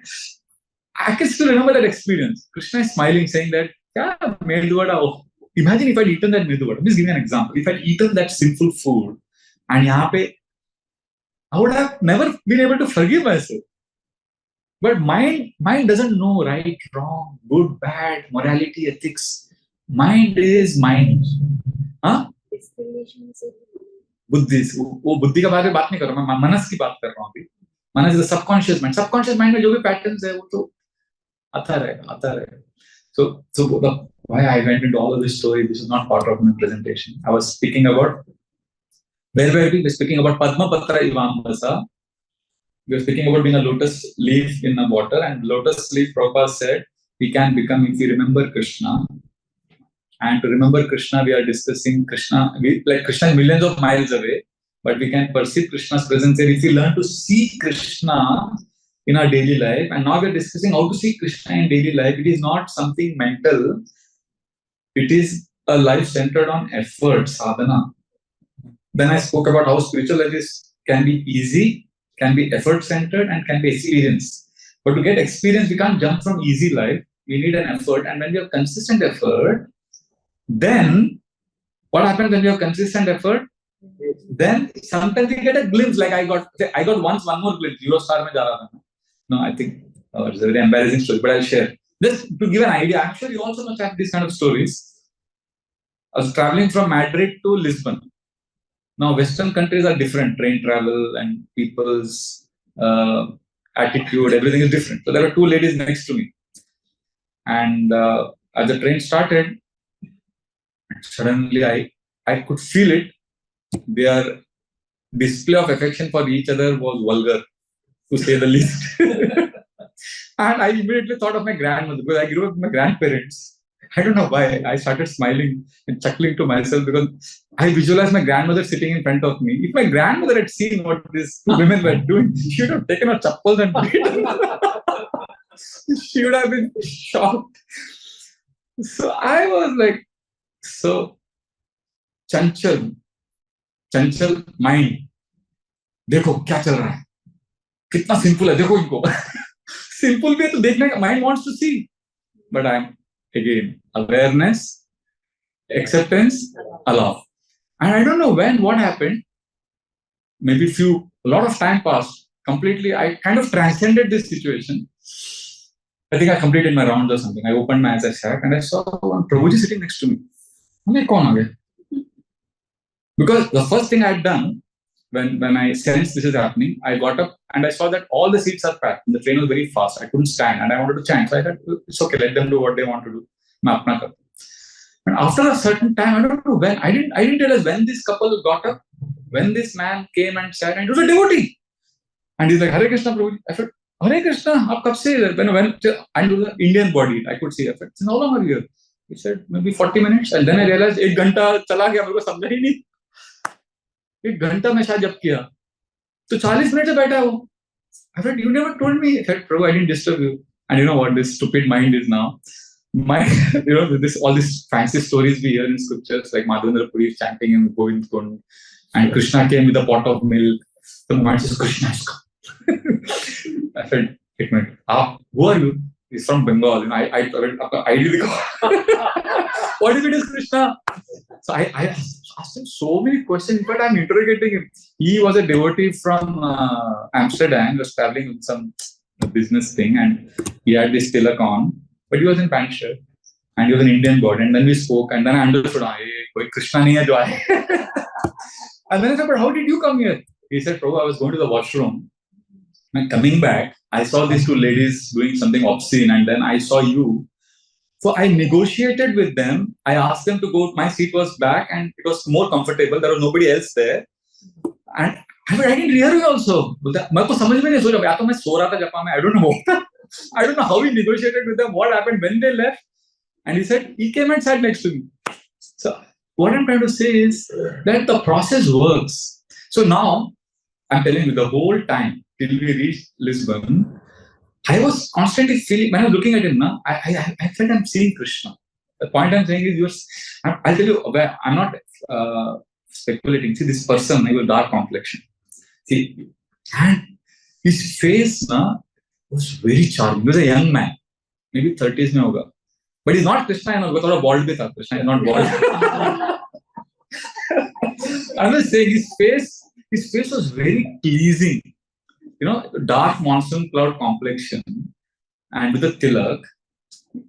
I can still remember that experience. Krishna is smiling, saying that, "Yeah, medu vada." Imagine if I'd eaten that medu vada. I'm just giving an example. If I'd eaten that sinful food, and yahan pe, I would have never been able to forgive myself. But mind doesn't know right, wrong, good, bad, morality, ethics. Mind is mind. Huh? बुद्धि वो बुद्धि का बारे में बात नहीं कर रहा मैं मनस की बात कर रहा हूँ अभी मनस इज सबकॉन्शियस माइंड में जो भी पैटर्न्स है वो तो आता रहेगा so why I went into all of this story, this is not part of my presentation. I was speaking about where were we? We're speaking about Padma Patra Ivambasa. We were speaking about being a lotus leaf in a water, and lotus leaf Prabhupada said we can become if we remember Krishna. And to remember Krishna, we are discussing Krishna. Krishna is millions of miles away, but we can perceive Krishna's presence here if we learn to see Krishna in our daily life. And now we are discussing how to see Krishna in daily life. It is not something mental. It is a life centered on effort, sadhana. Then I spoke about how spiritual life can be easy, can be effort centered, and can be experienced. But to get experience, we can't jump from easy life. We need an effort. And when we have consistent effort, then what happens when you have consistent effort? Then sometimes you get a glimpse. Like I got once one more glimpse. Eurostar mein ja raha tha. No, I think it's a very embarrassing story, but I'll share. Just to give an idea, I'm sure you also must have these kind of stories. I was traveling from Madrid to Lisbon. Now, Western countries are different. Train travel and people's attitude, everything is different. So there were two ladies next to me. And as the train started, suddenly I could feel it. Their display of affection for each other was vulgar, to say the least. And I immediately thought of my grandmother, because I grew up with my grandparents. I don't know why. I started smiling and chuckling to myself because I visualized my grandmother sitting in front of me. If my grandmother had seen what these two women were doing, she would have taken her chappals and beat her. She would have been shocked. So I was like, so chanchal mind. देखो क्या चल रहा है, कितना simple है, देखो इनको. Simple भी है तो देखने का mind wants to see. But I'm again awareness, acceptance, allow. And I don't know what happened. Maybe a lot of time passed. Completely, I kind of transcended this situation. I think I completed my rounds or something. I opened my eyes, I sat, and I saw one Prabhuji sitting next to me. Because the first thing I had done when I sensed this is happening, I got up and I saw that all the seats are packed. The train was very fast. I couldn't stand and I wanted to chant. So I thought, it's okay, let them do what they want to do. And after a certain time, I don't know when, I didn't realize when this couple got up, when this man came and sat, and it was a devotee. And he's like, Hare Krishna, Prabhuji. I said, Hare Krishna, aap kab se? When I was an Indian body, I could see. I said, how long are you here? He said, maybe 40 minutes. And then I realized, 1 घंटा चला गया, मेरे को समझा ही नहीं. 1 घंटा मैं शायद जब किया, तो 40 मिनट से बैठा है वो. I said, you never told me. I said, Prabhu, I didn't disturb you. And you know what this stupid mind is now? All these fancy stories we hear in scriptures, like Madhavendra Puri chanting in Govind Kund, and Krishna came with a pot of milk. The mind says, Krishna has come. I said, wait a minute, who are you? He's from Bengal. I what if it is Krishna? So asked him so many questions, but I'm interrogating him. He was a devotee from Amsterdam, was traveling with some business thing, and he had this tilak on, but he was in pant shirt, and he was an Indian god. And then we spoke, and then I understood, koi Krishna nahi hai jo aaye. And then I said, but how did you come here? He said, Prabhu, I was going to the washroom. And coming back, I saw these two ladies doing something obscene, and then I saw you. So I negotiated with them. I asked them to go. My seat was back, and it was more comfortable. There was nobody else there, and I didn't hear you also. I don't know. I don't know how he negotiated with them. What happened when they left? And he said he came and sat next to me. So what I'm trying to say is that the process works. So now I'm telling you, the whole time till we reached Lisbon, I was constantly feeling, when I was looking at him, I felt I'm seeing Krishna. The point I'm saying is, I'll tell you, I'm not speculating. See, this person, he was dark complexion. See, and his face was very charming. He was a young man, maybe 30s mein hoga. But he's not Krishna, because bald bhi tha. Krishna is not bald. I'm just saying, his face was very pleasing. Dark monsoon cloud complexion and with a tilak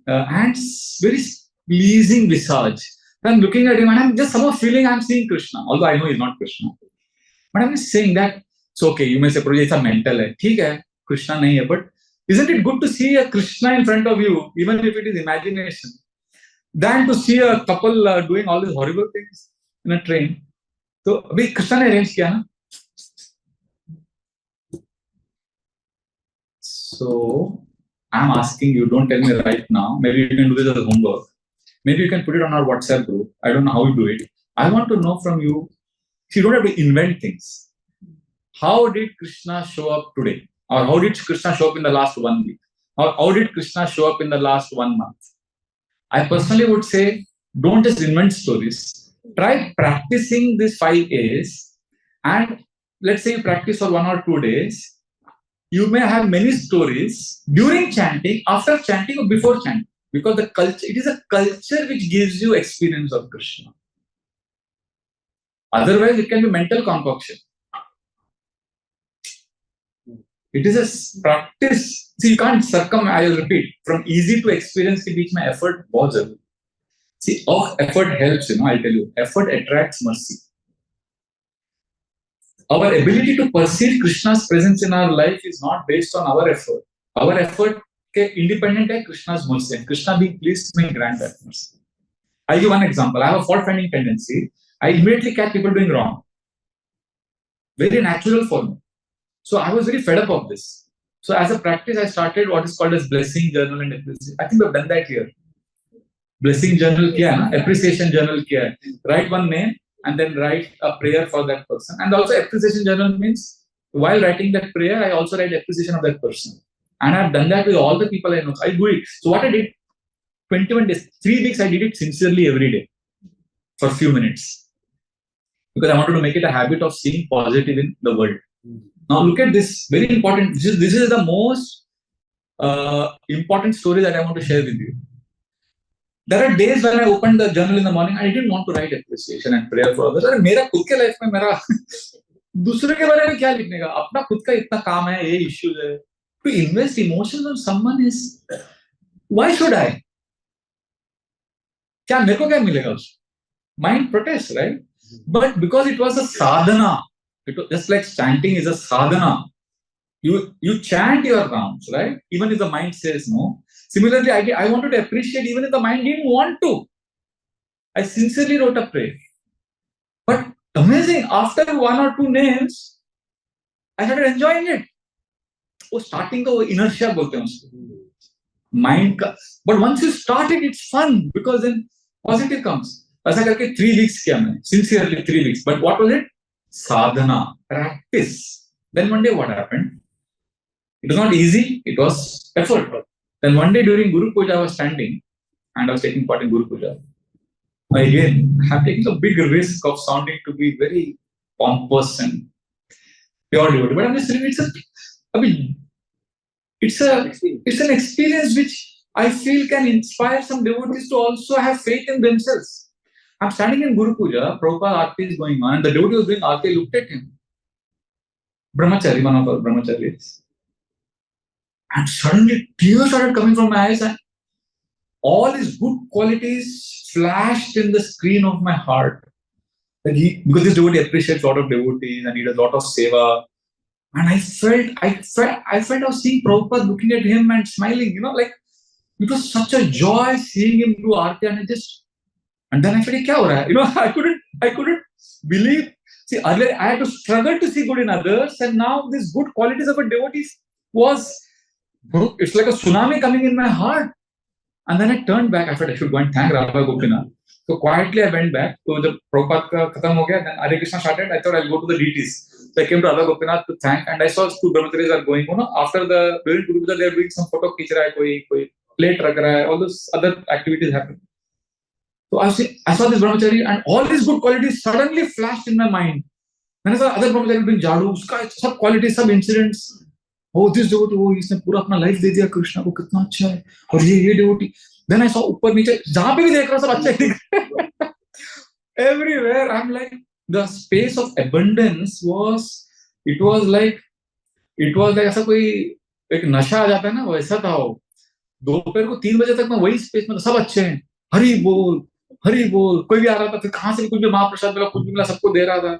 and very pleasing visage. I'm looking at him and I'm just somehow feeling I'm seeing Krishna, although I know he's not Krishna. But I'm just saying that it's okay. You may say, Prabhu, it's a mental. ठीक है, Krishna नहीं है, but isn't it good to see a Krishna in front of you, even if it is imagination, than to see a couple doing all these horrible things in a train? So अभी Krishna ने arrange किया ना. So I'm asking you, don't tell me right now. Maybe you can do this as homework. Maybe you can put it on our WhatsApp group. I don't know how you do it. I want to know from you. You don't have to invent things. How did Krishna show up today? Or how did Krishna show up in the last 1 week? Or how did Krishna show up in the last 1 month? I personally would say, don't just invent stories. Try practicing these 5 A's. And let's say you practice for 1 or 2 days. You may have many stories during chanting, after chanting, or before chanting. Because it is a culture which gives you experience of Krishna. Otherwise, it can be mental concoction. It is a practice. See, you can't I will repeat, from easy to experience ke beech mein effort bahut zaruri. See, effort helps, I'll tell you. Effort attracts mercy. Our ability to perceive Krishna's presence in our life is not based on our effort. Our effort is independent of Krishna's mercy. And Krishna being pleased may grant that mercy. I'll give one example. I have a fault-finding tendency. I immediately catch people doing wrong. Very natural for me. So I was very fed up of this. So as a practice, I started what is called as blessing journal and appreciation. I think we've done that here. Blessing journal kiya na? Appreciation journal kiya. Write one name and then write a prayer for that person. And also appreciation journal means while writing that prayer, I also write appreciation of that person. And I've done that with all the people I know. I do it. So what I did, 21 days, 3 weeks, I did it sincerely every day for a few minutes. Because I wanted to make it a habit of seeing positive in the world. Now look at this, very important. This is the most important story that I want to share with you. There are days when I opened the journal in the morning, I didn't want to write appreciation and prayer for others. मेरा खुद के life में मेरा दूसरे के बारे में क्या लिखने का? अपना खुद का इतना काम है, ये issues है. To invest emotions on someone is, why should I? क्या मेरे को क्या मिलेगा उससे? Mind protests, right? But because it was a sadhana, it was just like chanting is a sadhana. You chant your rounds, right? Even if the mind says no. Similarly, I wanted to appreciate even if the mind didn't want to. I sincerely wrote a prayer. But amazing, after 1 or 2 names, I started enjoying it. वो starting का वो inertia बोलते हैं उसको. Mind का. But once you start it, it's fun because then positive comes. ऐसा करके 3 weeks किया मैंने. Sincerely 3 weeks. But what was it? Sadhana, practice. Then one day what happened? It was not easy, it was effort. Then one day during Guru Puja, I was standing and I was taking part in Guru Puja. Again, I'm taking a big risk of sounding to be very pompous and pure devotee. But I'm just saying it's an experience which I feel can inspire some devotees to also have faith in themselves. I'm standing in Guru Puja, Prabhupada Aarti is going on, and the devotee was doing Aarti, looked at him. Brahmachari, one of our brahmacharis. And suddenly tears started coming from my eyes, and all his good qualities flashed in the screen of my heart. That because this devotee appreciates a lot of devotees and he does a lot of seva. And I was seeing Prabhupada looking at him and smiling, like it was such a joy seeing him do Aarti, and then I felt, kya ho raha hai? I couldn't believe. See, earlier I had to struggle to see good in others, and now these good qualities of a devotee it's like a tsunami coming in my heart. And then I turned back. I thought I should go and thank Radha Gopinath. So quietly I went back. So the Prabhupada ka khatam ho gaya, then Hare Krishna started. I thought I'll go to the deities. So I came to Radha Gopinath to thank, and I saw two brahmacharis are going. After during Guru Puja, they are doing some photo khich raha hai, koi plate rakh raha hai, all those other activities happen. So I saw this brahmachari, and all these good qualities suddenly flashed in my mind. Then I saw other brahmachari doing jadu, sub qualities, sub incidents. Oh, this devotee, इसने पूरा अपना life दे दिया कृष्णा को, कितना अच्छा है. और ये devotee. Then I saw ऊपर नीचे जहाँ पे भी देख रहा सब अच्छा दिख रहा है. Everywhere I'm like, the space of abundance was like ऐसा कोई एक नशा आ जाता है ना, वैसा था वो. दोपहर को 3 बजे तक मैं वही स्पेस में सब अच्छे हैं, हरि बोल, कोई भी आ रहा था, फिर कहाँ से भी कुछ भी महाप्रसाद मिला, कुछ भी मिला, सबको दे रहा था.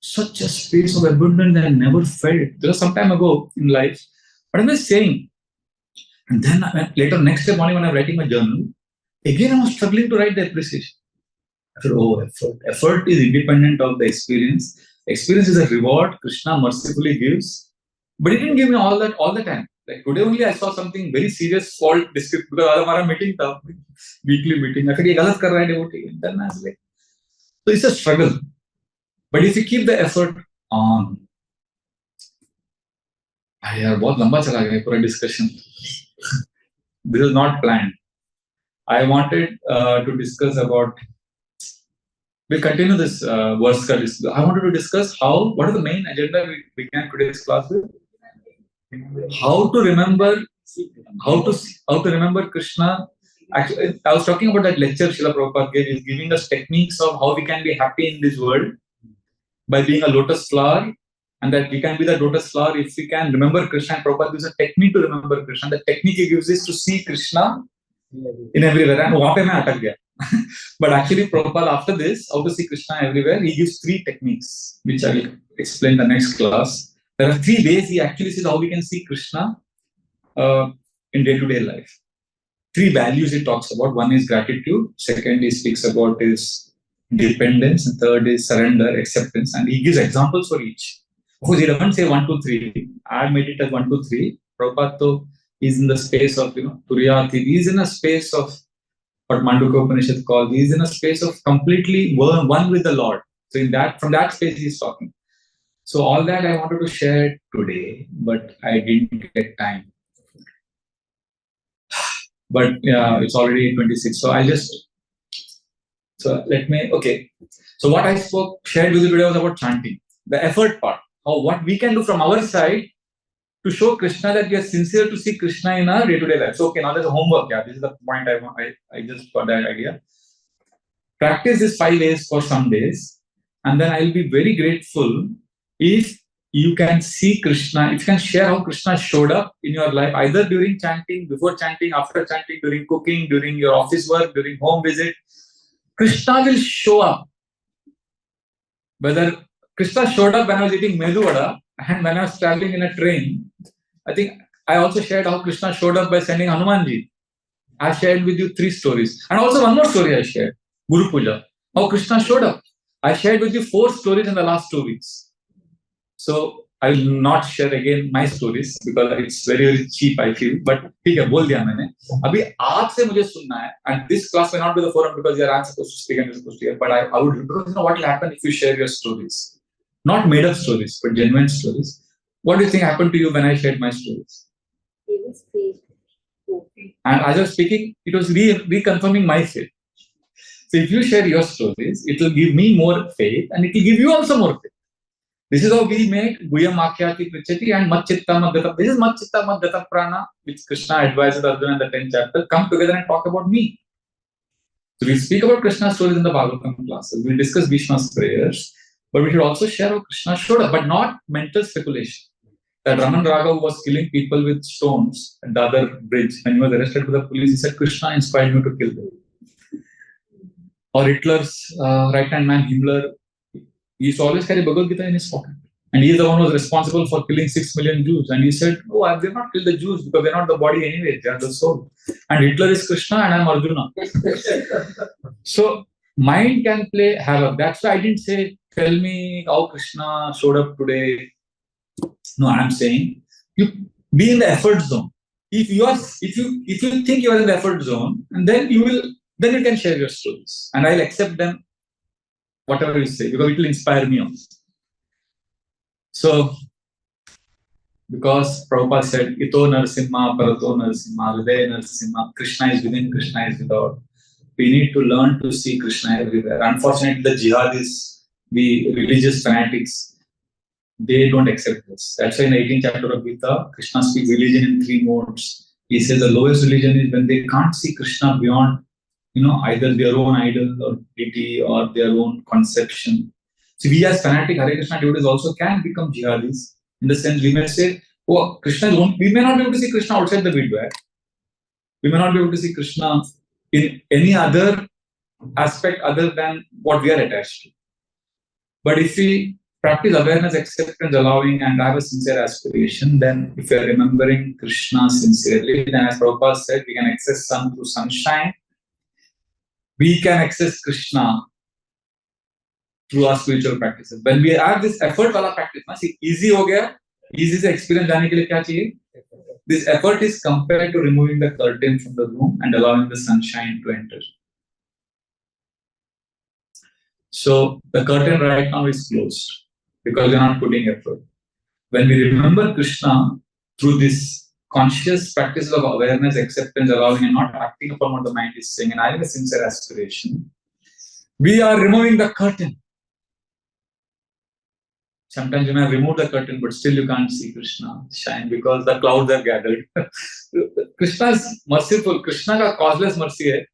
Such a space of abundance that I never felt. There was some time ago in life. But I'm just saying. And then later, next day morning when I'm writing my journal, again I was struggling to write the appreciation. I thought, effort. Effort is independent of the experience. Experience is a reward Krishna mercifully gives. But he didn't give me all that all the time. Like today only I saw something very serious fault description because our meeting tha, weekly meeting. I thought, ye galat kar raha hai devotee. And then I was like, so it's a struggle. But if you keep the effort on, यार बहुत लंबा चला गया पूरा discussion. This is not planned. I wanted to discuss about. We'll continue this verse. I wanted to discuss what are the main agenda we began today's class with. How to remember Krishna. Actually, I was talking about that lecture Srila Prabhupada gave. Is giving us techniques of how we can be happy in this world. By being a lotus flower, and that we can be the lotus flower if we can remember Krishna. And Prabhupada gives a technique to remember Krishna. The technique he gives is to see Krishna in everywhere. And wahan pe main atak gaya. But actually, Prabhupada, after this, how to see Krishna everywhere, he gives 3 techniques, which I will explain in the next class. There are 3 ways he actually says how we can see Krishna in day-to-day life. 3 values he talks about. One is gratitude. Second, he speaks about his dependence, and third is surrender, acceptance, and he gives examples for each. Of course, he doesn't say 1, 2, 3. I made it as 1, 2, 3. Prabhupada is in the space of Turiyati. He is in a space of what Mandukya Upanishad calls. He is in a space of completely one with the Lord. So from that space he is talking. So all that I wanted to share today, but I didn't get time. But it's already 26. So So what I shared with you today was about chanting, the effort part, what we can do from our side to show Krishna that we are sincere to see Krishna in our day-to-day life. So now there's a homework. Yeah, this is the point I just got that idea. Practice this 5 days for some days, and then I'll be very grateful if you can see Krishna, if you can share how Krishna showed up in your life, either during chanting, before chanting, after chanting, during cooking, during your office work, during home visit. Krishna will show up. Whether Krishna showed up when I was eating medu vada and when I was traveling in a train. I think I also shared how Krishna showed up by sending Hanumanji. I shared with you 3 stories. And also one more story I shared, Guru Puja. How Krishna showed up. I shared with you 4 stories in the last 2 weeks. So I will not share again my stories because it's very, very cheap, I feel. But ठीक है, बोल दिया मैंने. अभी आपसे मुझे सुनना है, and this class may not be the forum because you are supposed to speak and you're supposed to hear. But I would, because what will happen if you share your stories, not made up stories, but genuine stories. What do you think happened to you when I shared my stories? It was faith. And as I was speaking, it was reconfirming my faith. So if you share your stories, it will give me more faith, and it will give you also more faith. This is how we make Guyam Akhyati Prichati and Matchitta Madgata. This is Matchitta Madgata Prana, which Krishna advises Arjuna in the 10th chapter. Come together and talk about me. So we speak about Krishna's stories in the Bhagavatam classes. We discuss Bhishma's prayers, but we should also share how Krishna showed up, but not mental speculation. That Raman Raghav was killing people with stones at the other bridge. When he was arrested by the police, he said, Krishna inspired me to kill them. Or Hitler's right-hand man, Himmler, he used to always carry Bhagavad Gita in his pocket. And he is the one who was responsible for killing 6 million Jews. And he said, oh, they've not killed the Jews because they're not the body anyway, they are the soul. And Hitler is Krishna and I'm Arjuna. So mind can play havoc. That's why I didn't say, tell me how Krishna showed up today. No, I'm saying you be in the effort zone. If you think you are in the effort zone, and then you can share your stories. And I'll accept them, whatever you say, because it will inspire me also. So, because Prabhupada said, Ito Narasimha, Parato Narasimha, Vidaya Narasimha, Krishna is within, Krishna is without. We need to learn to see Krishna everywhere. Unfortunately, the jihadis, the religious fanatics, they don't accept this. That's why in the 18th chapter of Gita, Krishna speaks religion in 3 modes. He says the lowest religion is when they can't see Krishna beyond, either their own idol or deity or their own conception. So we as fanatic Hare Krishna devotees also can become jihadis. In the sense, we may say, oh, Krishna is one. We may not be able to see Krishna outside the Vidwaya. We may not be able to see Krishna in any other aspect other than what we are attached to. But if we practice awareness, acceptance, allowing, and have a sincere aspiration, then if we are remembering Krishna sincerely, then as Prabhupada said, we can access sun through sunshine. We can access Krishna through our spiritual practices. When we have this effort wala practice, see, easy ho gaya, easy se experience jaane ke liye kya chahiye? This effort is compared to removing the curtain from the room and allowing the sunshine to enter. So the curtain right now is closed because we're not putting effort. When we remember Krishna through this conscious practice of awareness, acceptance, allowing, and not acting upon what the mind is saying, and having a sincere aspiration, we are removing the curtain. Sometimes you may have removed the curtain, but still you can't see Krishna shine because the clouds are gathered. Krishna is merciful. Krishna ka causeless mercy hai.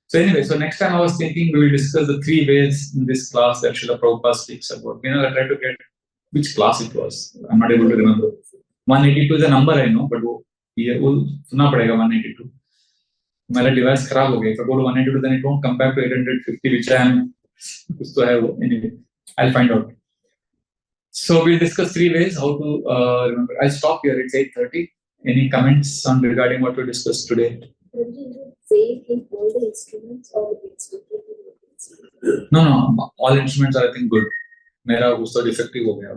So anyway, so next time I was thinking we will discuss the 3 ways in this class that Srila Prabhupada speaks about. I tried to get which class it was. I'm not able to remember. 182 is a number I know, but ये सुनना पड़ेगा 182. मेरा device खराब हो गया. If I go to 182, then it won't come back to 850, which I am. कुछ तो है वो. Anyway, I'll find out. So we'll discuss 3 ways how to remember. I'll stop here. It's 8:30. Any comments on regarding what we discussed today? Say in all the instruments or instruments? No. All instruments are, I think, good. मेरा उस तो defective हो गया.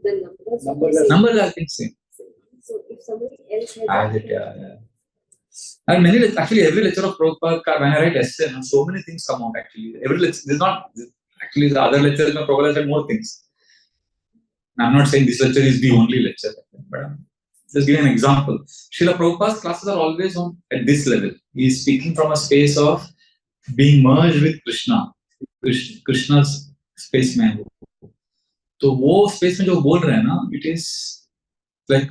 The Numbers I think same. So if somebody else has As it, yeah. And actually every lecture of Prabhupada, when I write essay, so many things come out actually. Every lecture, there's not actually the other lectures, Prabhupada said more things. I'm not saying this lecture is the only lecture, but I'm just giving an example. Srila Prabhupada's classes are always on at this level. He is speaking from a space of being merged with Krishna. Krishna's space में है वो. तो वो space में जो बोल रहे हैं ना, it is like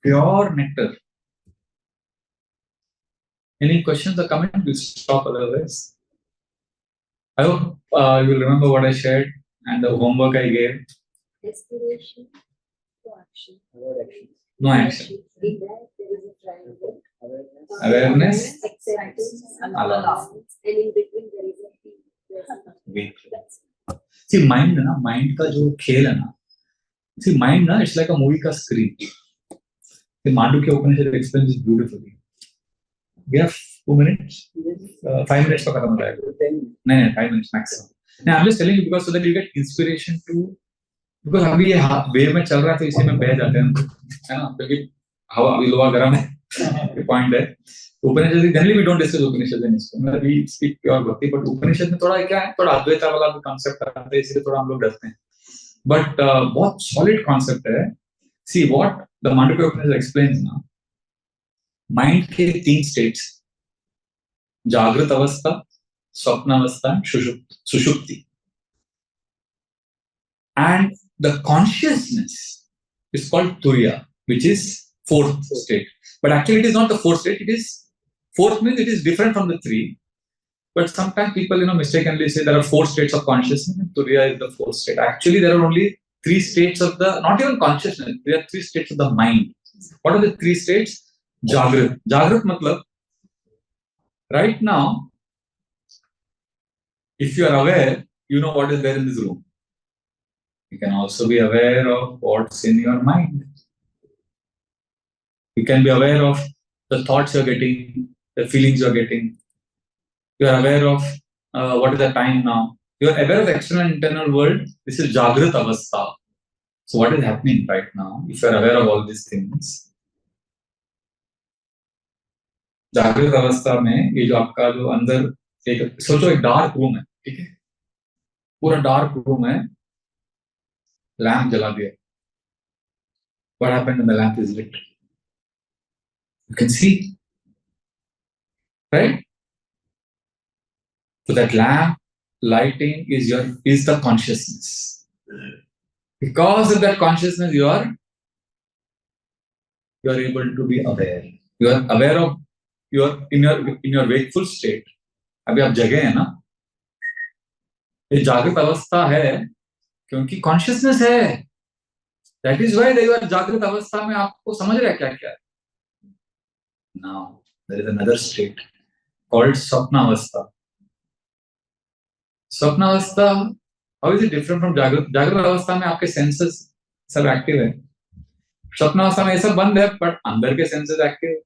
pure nectar. Any questions or comments? We'll stop otherwise. I hope you will remember what I shared and the homework I gave. aspiration to action. No action. In that there is a triangle. Awareness, Acceptance, and allowance. And in between there is a Wait. See, mind का जो खेल है ना, see, mind ना, it's like a movie का screen. The Mandukya Upanishad explains this beautifully. We have 2 minutes, 5 minutes का खत्म हो जाएगा. नहीं, 5 minutes maximum. Now, I'm just telling you because so that you get inspiration to, because अभी ये wave में चल रहा है तो इसे में बह जाते हैं, है ना? क्योंकि हवा अभी लोहा गर्म है. The point है. Upanishad, generally we don't discuss Upanishad in school. We speak pure bhakti, but Upanishad में थोड़ा क्या है, थोड़ा अद्वैता वाला concept आता है, इसलिए थोड़ा हम लोग डरते हैं. But बहुत solid concept है. See what the Mandukya Upanishad explains now. Mind के 3 states. जागृत अवस्था, स्वप्न अवस्था, सुषुप्ति. And the consciousness is called Turiya, which is 4th state. But actually it is not the 4th state, it is 4th means it is different from the 3. But sometimes people, mistakenly say there are 4 states of consciousness, and Turiya is the 4th state. Actually, there are only 3 states of the, not even consciousness, there are 3 states of the mind. What are the 3 states? Jagrat. Jagrat matlab, right now, if you are aware, you know what is there in this room. You can also be aware of what's in your mind. You can be aware of the thoughts you're getting, the feelings you're getting. You are aware of what is the time now. You are aware of external and internal world. This is Jagrat Avastha. So what is happening right now? If you are aware of all these things, जागृत अवस्था में ये जो आपका जो अंदर एक सोचो एक डार्क रूम है, ठीक है, पूरा डार्क रूम है, लैंप जला दिया. What happened when the lamp is lit? You can see, right? So that lamp lighting is the consciousness. Because of that consciousness, you are able to be aware. You are aware of in your wakeful state. अभी आप जगे हैं ना, ये जागृत अवस्था है क्योंकि कॉन्शियसनेस है. That is why you are जागृत अवस्था में आपको समझ रहा है क्या क्या है. Now there is another state called स्वप्नावस्था. स्वप्नावस्था, how is it different from जागृत? जागृत अवस्था में आपके सेंसेस सब एक्टिव है. स्वप्नावस्था में ये सब बंद है, बट अंदर के सेंसेस एक्टिव है.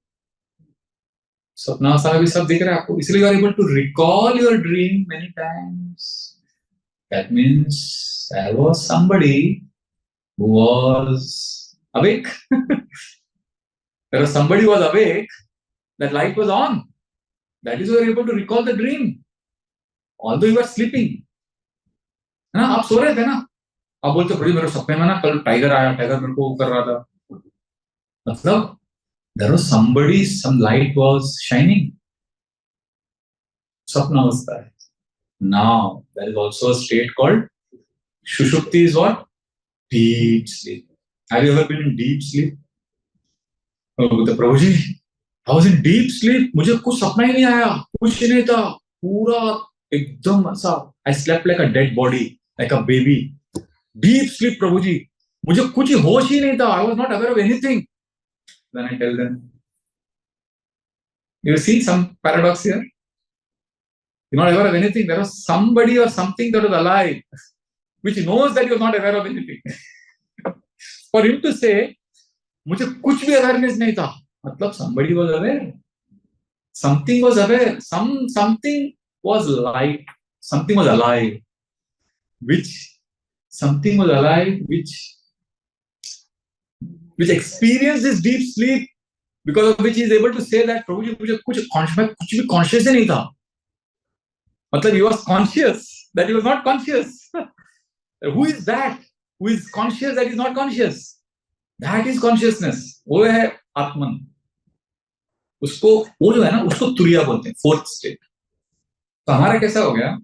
स्वप्नावस्था में भी सब दिख रहा है आपको, इसलिए you are able to recall your dream many times. That means there was somebody who was awake. There was somebody who was awake, that light was on. That is why you are able to recall the dream. Although you were sleeping. है ना, आप सो रहे थे ना, आप बोलते बड़ी मेरे सपने में ना कल टाइगर आया, टाइगर मेरे को कर रहा था. मतलब there was somebody, some light was shining. Sapna avastha hai. Now there is also a state called Shushupti. Is what? Deep sleep. Have you ever been in deep sleep? Oh, Prabhuji, I was in deep sleep. मुझे कुछ सपना ही नहीं आया, कुछ नहीं था, पूरा एकदम ऐसा. I slept like a dead body, like a baby. Deep sleep, Prabhuji. मुझे कुछ होश ही नहीं था. I was not aware of anything. Then I tell them, you see some paradox here? You're not aware of anything. There was somebody or something that was alive, which knows that you're not aware of anything. For him to say, मुझे कुछ भी awareness नहीं था, मतलब somebody was aware. Something was aware. Something was light. Something was alive. Something was alive which experienced this deep sleep, because of which he is able to say that प्रभु जी मुझे कुछ भी conscious ही नहीं था. मतलब he was conscious that he was not conscious. Who is that? Who is conscious that is not conscious? That is consciousness. वो है आत्मन. उसको वो जो है ना, उसको तुरिया बोलते हैं, 4th स्टेट. तो हमारा कैसा हो गया?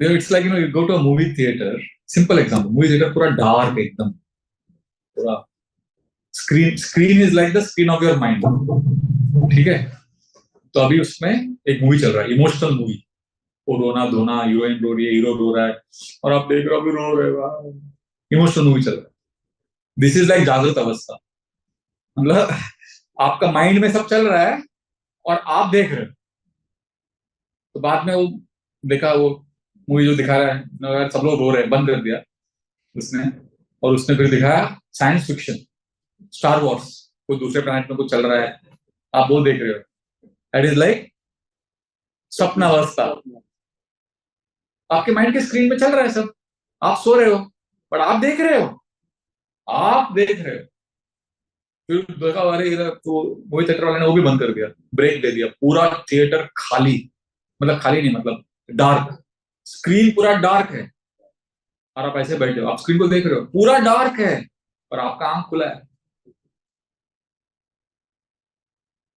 It's like, you go to a movie theater. Simple example. Movie theater पूरा dark एकदम. पूरा screen is like the screen of your mind. ठीक है? तो अभी उसमें एक मूवी चल रहा है, इमोशनल मूवी. वो रोना धोना, हीरोइन रो रही है, हीरो रो रहा है, और आप देख रहे हो अभी रो रहे हो. इमोशनल मूवी चल रहा है. दिस इज लाइक जागृत अवस्था. मतलब आपका माइंड में सब चल रहा है और आप देख रहे हो. तो बाद में वो देखा, वो मूवी जो दिखा रहा है, सब लोग रो रहे हैं, बंद कर दिया उसने. और उसने फिर दिखाया साइंस फिक्शन, स्टार वॉर्स, कोई दूसरे प्लैनेट में कुछ चल रहा है, आप वो देख रहे हो. दैट इज लाइक स्वप्नावस्था. आपके माइंड के स्क्रीन में चल रहा है सब, आप सो रहे हो बट आप देख रहे हो. फिर देखा अरे इधर तो मूवी थिएटर वाले ने वो भी बंद कर दिया, ब्रेक दे दिया. पूरा थिएटर खाली, मतलब खाली नहीं, मतलब डार्क. स्क्रीन पूरा डार्क है और आप ऐसे बैठे हो, आप स्क्रीन को देख रहे हो, पूरा डार्क है और आपका आंख खुला है,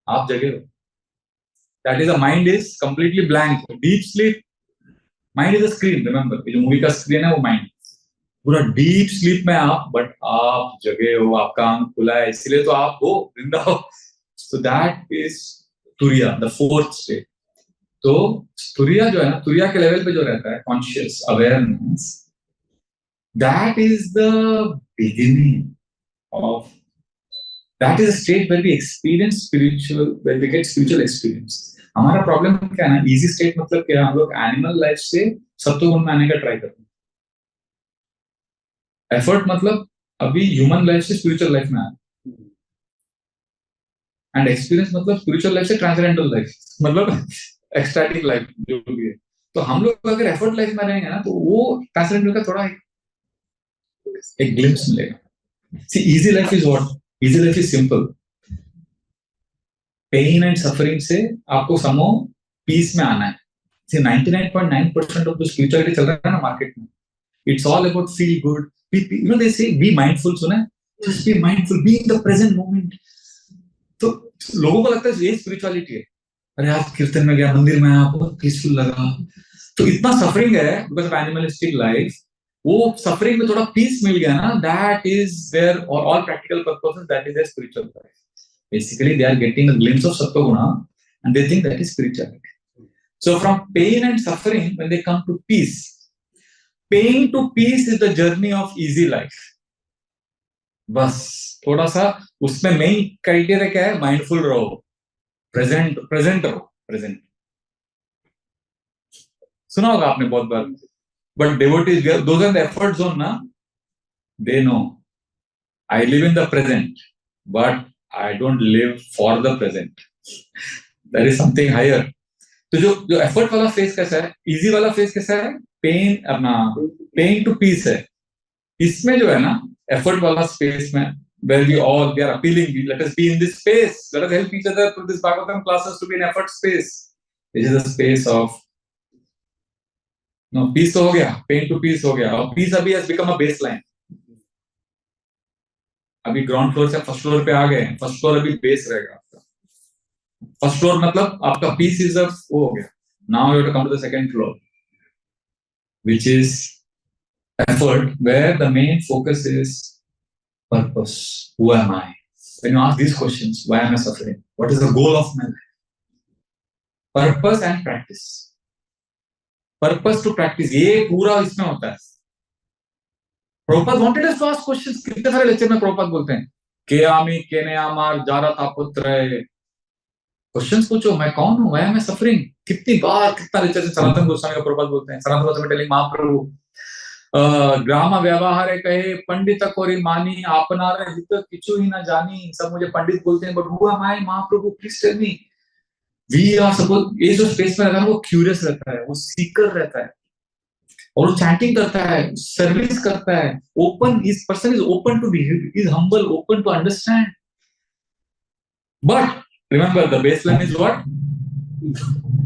आप जगे हो. That is a mind is completely blank. Deep sleep, mind is a screen. Remember, जो मूवी का स्क्रीन है वो माइंड. पूरा डीप स्लीप में आप, बट आप जगे हो, आपका आंख खुला है, इसलिए तो आप हो, जिंदा हो. सो दैट इज तुरिया, द फोर्थ स्टेट. तो तुरिया जो है ना, तुरिया के लेवल पे जो रहता है conscious awareness, that is the beginning of, that is a state where we experience spiritual, where we get spiritual experience. हमारा प्रॉब्लम क्या है ना, इजी स्टेट मतलब क्या, हम लोग एनिमल लाइफ से सत्वगुण में आने का ट्राई करते हैं. एफर्ट मतलब अभी ह्यूमन लाइफ से स्पिरिचुअल लाइफ में आना, एंड एक्सपीरियंस मतलब स्पिरिचुअल लाइफ से ट्रांसेंडेंटल लाइफ, मतलब एक्सटैटिक लाइफ जो भी है. तो हम लोग अगर एफर्ट लाइफ में रहेंगे ना, तो वो ट्रांसेंडेंटल का थोड़ा एक ग्लिम्स मिलेगा. See easy life is what, easy life is simple. Pain and suffering से आपको समो पीस में आना है. सी 99.9% ऑफ जो स्पिरिचुअलिटी चल रहा है ना मार्केट में, it's all about feel good. You know they say be mindful, सुना है, just be mindful, be in the present moment. तो लोगों को लगता है ये स्पिरिचुअलिटी है. अरे आज कीर्तन में गया, मंदिर में आया, बहुत पीसफुल लगा. तो इतना सफरिंग है बिकॉज ऑफ एनिमलिस्टिक लाइफ. वो सफरिंग में थोड़ा पीस मिल गया ना, दैट इज देयर, और all practical purposes, that is their spiritual life. Basically, they are getting a glimpse of Sattva-guna and they think that is spirituality. So from pain and suffering, when they come to peace, pain to peace is the journey of easy life. बस थोड़ा सा उसमें main criteria क्या है, mindful रहो, present रहो, present. सुना होगा आपने बहुत बार. But devotees, those are the effort zone ना, they know I live in the present, but I don't live for the present. There is something higher. तो जो एफर्ट वाला फेज कैसा है, इजी वाला फेज कैसा है, पेन अपना पेन टू पीस है. इसमें जो है ना एफर्ट वाला स्पेस में, where we are appealing, let us be in this space, let us help each other through this Bhagavatam classes to be in effort space. This is a space of no peace. हो गया, pain to piece हो गया, और piece अभी has become a baseline. अभी ground floor से first floor पे आ गए. फर्स्ट फ्लोर अभी बेस रहेगा आपका. फर्स्ट फ्लोर मतलब आपका पीस इज अ वो हो गया. Now you have to come to the second floor, which is effort, where the main focus is purpose. Who am I? When you ask these questions, why am I suffering, what is the goal of my life, purpose and practice. Purpose to practice, ये पूरा इसमें होता है. Prabhupada wanted us to ask questions. कितने सारे lecture में प्रभुपाद बोलते हैं, के आमी केने आमार जारता पुत्र. क्वेश्चंस पूछो, मैं कौन हूं, व्हाई एम आई सफरिंग. कितनी बार, कितना लेक्चर से सनातन गोस्वामी का प्रभुपाद बोलते हैं. सनातन गोस्वामी टेलिंग महाप्रभु ग्राम व्यवहार कहे पंडित कोरी मानी, आपनार हित किछु ही ना जानी. सब मुझे पंडित बोलते हैं, but who am I Mahaprabhu, please tell me. We are suppose, ये जो स्पेस में रहता है वो क्यूरियस रहता है, वो सीकर रहता है, और वो चैटिंग करता है, सर्विस करता है, ओपन. इस person is open to be, is humble, open to understand. But remember the baseline is what,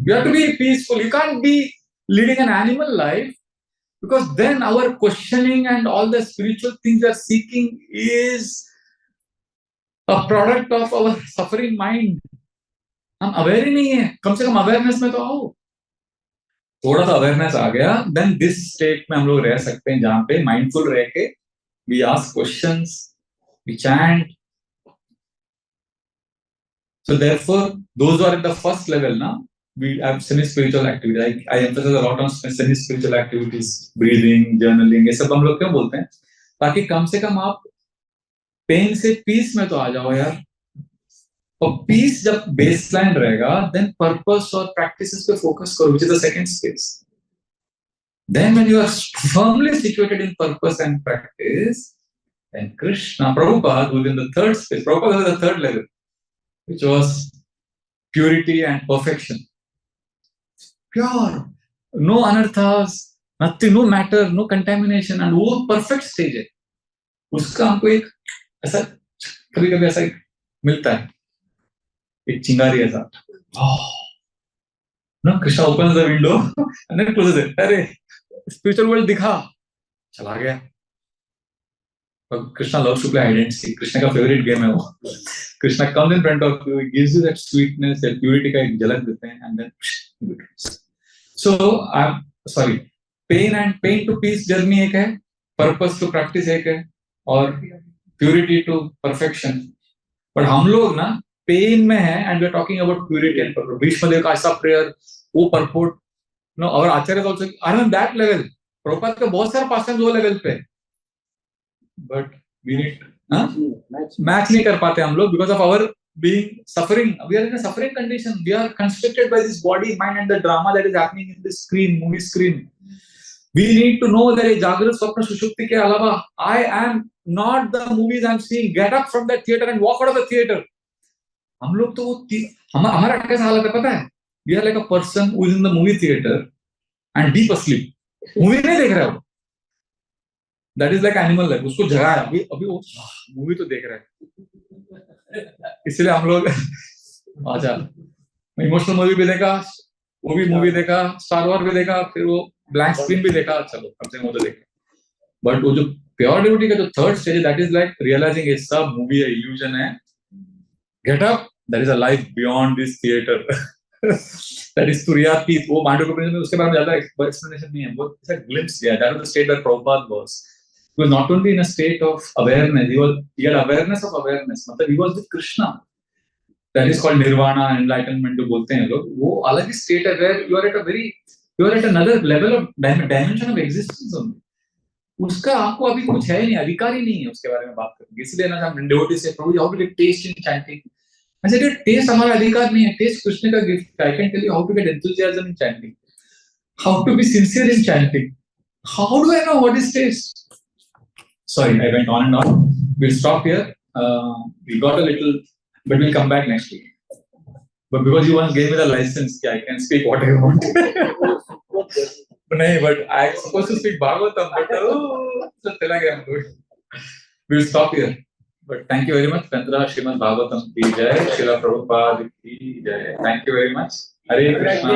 you have to be peaceful. You can't be leading an animal life, because then our questioning and all the spiritual things we are seeking is a product of our suffering mind. हम aware ही नहीं है. कम से कम awareness में तो आओ. थोड़ा सा awareness आ गया, देन दिस स्टेट में हम लोग रह सकते हैं, जहां पे माइंडफुल रह के we ask questions, we chant. So therefore those are at the first level ना, we have semi spiritual activities. I emphasize a lot on semi spiritual activities, breathing, journaling. ये सब हम लोग क्यों बोलते हैं, ताकि कम से कम आप पेन से पीस में तो आ जाओ यार. और पीस जब बेसलाइन रहेगा, देन पर्पस और प्रैक्टिसेस पे फोकस करो, which is the second space. Then when you are firmly situated in purpose and practice, then Krishna, Prabhupada, who is in the third space, Prabhupada was the third level, which was purity and perfection. Pure, no anarthas, nothing, no matter, no contamination, and वो perfect stage है. उसका हमको एक ऐसा कभी-कभी ऐसा मिलता है, एक चिंगारी ऐसा. No, Krishna opens the window and then closes it. अरे spiritual world दिखा, चला गया. Krishna loves to play hide and seek. Krishna का favorite game है वो. Krishna comes in front of you, he gives you that sweetness, that purity का एक झलक देते हैं, and then so I'm sorry, pain to peace journey एक है, purpose to practice एक है, और purity to perfection. But हम लोग ना पेन में है and we are talking about purity and purport. Bhishmadev का ऐसा प्रेयर, वो पर्पोर्ट, नो, और आचार्य also are on that level. Prabhupada का बहुत सारा पास्टर्स वो लेवल पे, बट वी नीड मैच नहीं कर पाते हम लोग because of our being suffering. We are in a suffering condition. We are constricted by this body, mind, and the drama that is happening in this screen, movie screen. We need to know that Jagrat, Swapna, Sushupti ke alawa, I am not the movies I'm seeing. Get up from that theater and walk out of the theater. हम लोग तो हमारा कैसा हालत है पता है? We are like a person who is in the movie theater and deep asleep. Movie नहीं देख रहा है वो. That is like animal life. उसको जगाया अभी वो मूवी तो देख रहा है. इसलिए हम लोग अच्छा इमोशनल मूवी भी देखा, वो भी मूवी देखा, स्टार वॉर भी देखा, फिर वो ब्लैंक स्क्रीन भी देखा, चलो कम से कम वो तो देखा. बट वो जो प्योर डिवोटी का जो थर्ड स्टेज है, दैट इज लाइक रियलाइजिंग ये सब मूवी है, इल्यूजन है. Get up, that is a life beyond this theatre. That is तुरियातीत. वो मांडव्योपनिषद में उसके बारे में ज्यादा एक्सप्लेनेशन नहीं है, वो इट्स अ ग्लिम्प्स. या that was the state that Prabhupada was. He was not only in a state of awareness, he had awareness of awareness. मतलब he was with Krishna. That is called nirvana, enlightenment जो बोलते हैं लोग. वो अलग ही state है where you are at another level of dimension of existence only. उसका आपको अभी कुछ है नहीं, अधिकार ही नहीं है उसके बारे में बात करने. इसलिए ना हम devotee से प्रभु how to get taste in chanting. I said taste हमारा अधिकार नहीं है. Taste कृष्ण का gift. I can tell you how to get enthusiasm in chanting. How to be sincere in chanting. How do I know what is taste? Sorry, I went on and on. We'll stop here. We got a little, but we'll come back next week. But because you once gave me the license, I can speak what I want. But I'm supposed to speak Bhagavatam, but so चला गया हम लोग. We'll stop here. But thank you very much. Chandra Srimad Bhagavatam ki jai, Srila Prabhupada ki jai. Thank you very much. Hare Krishna.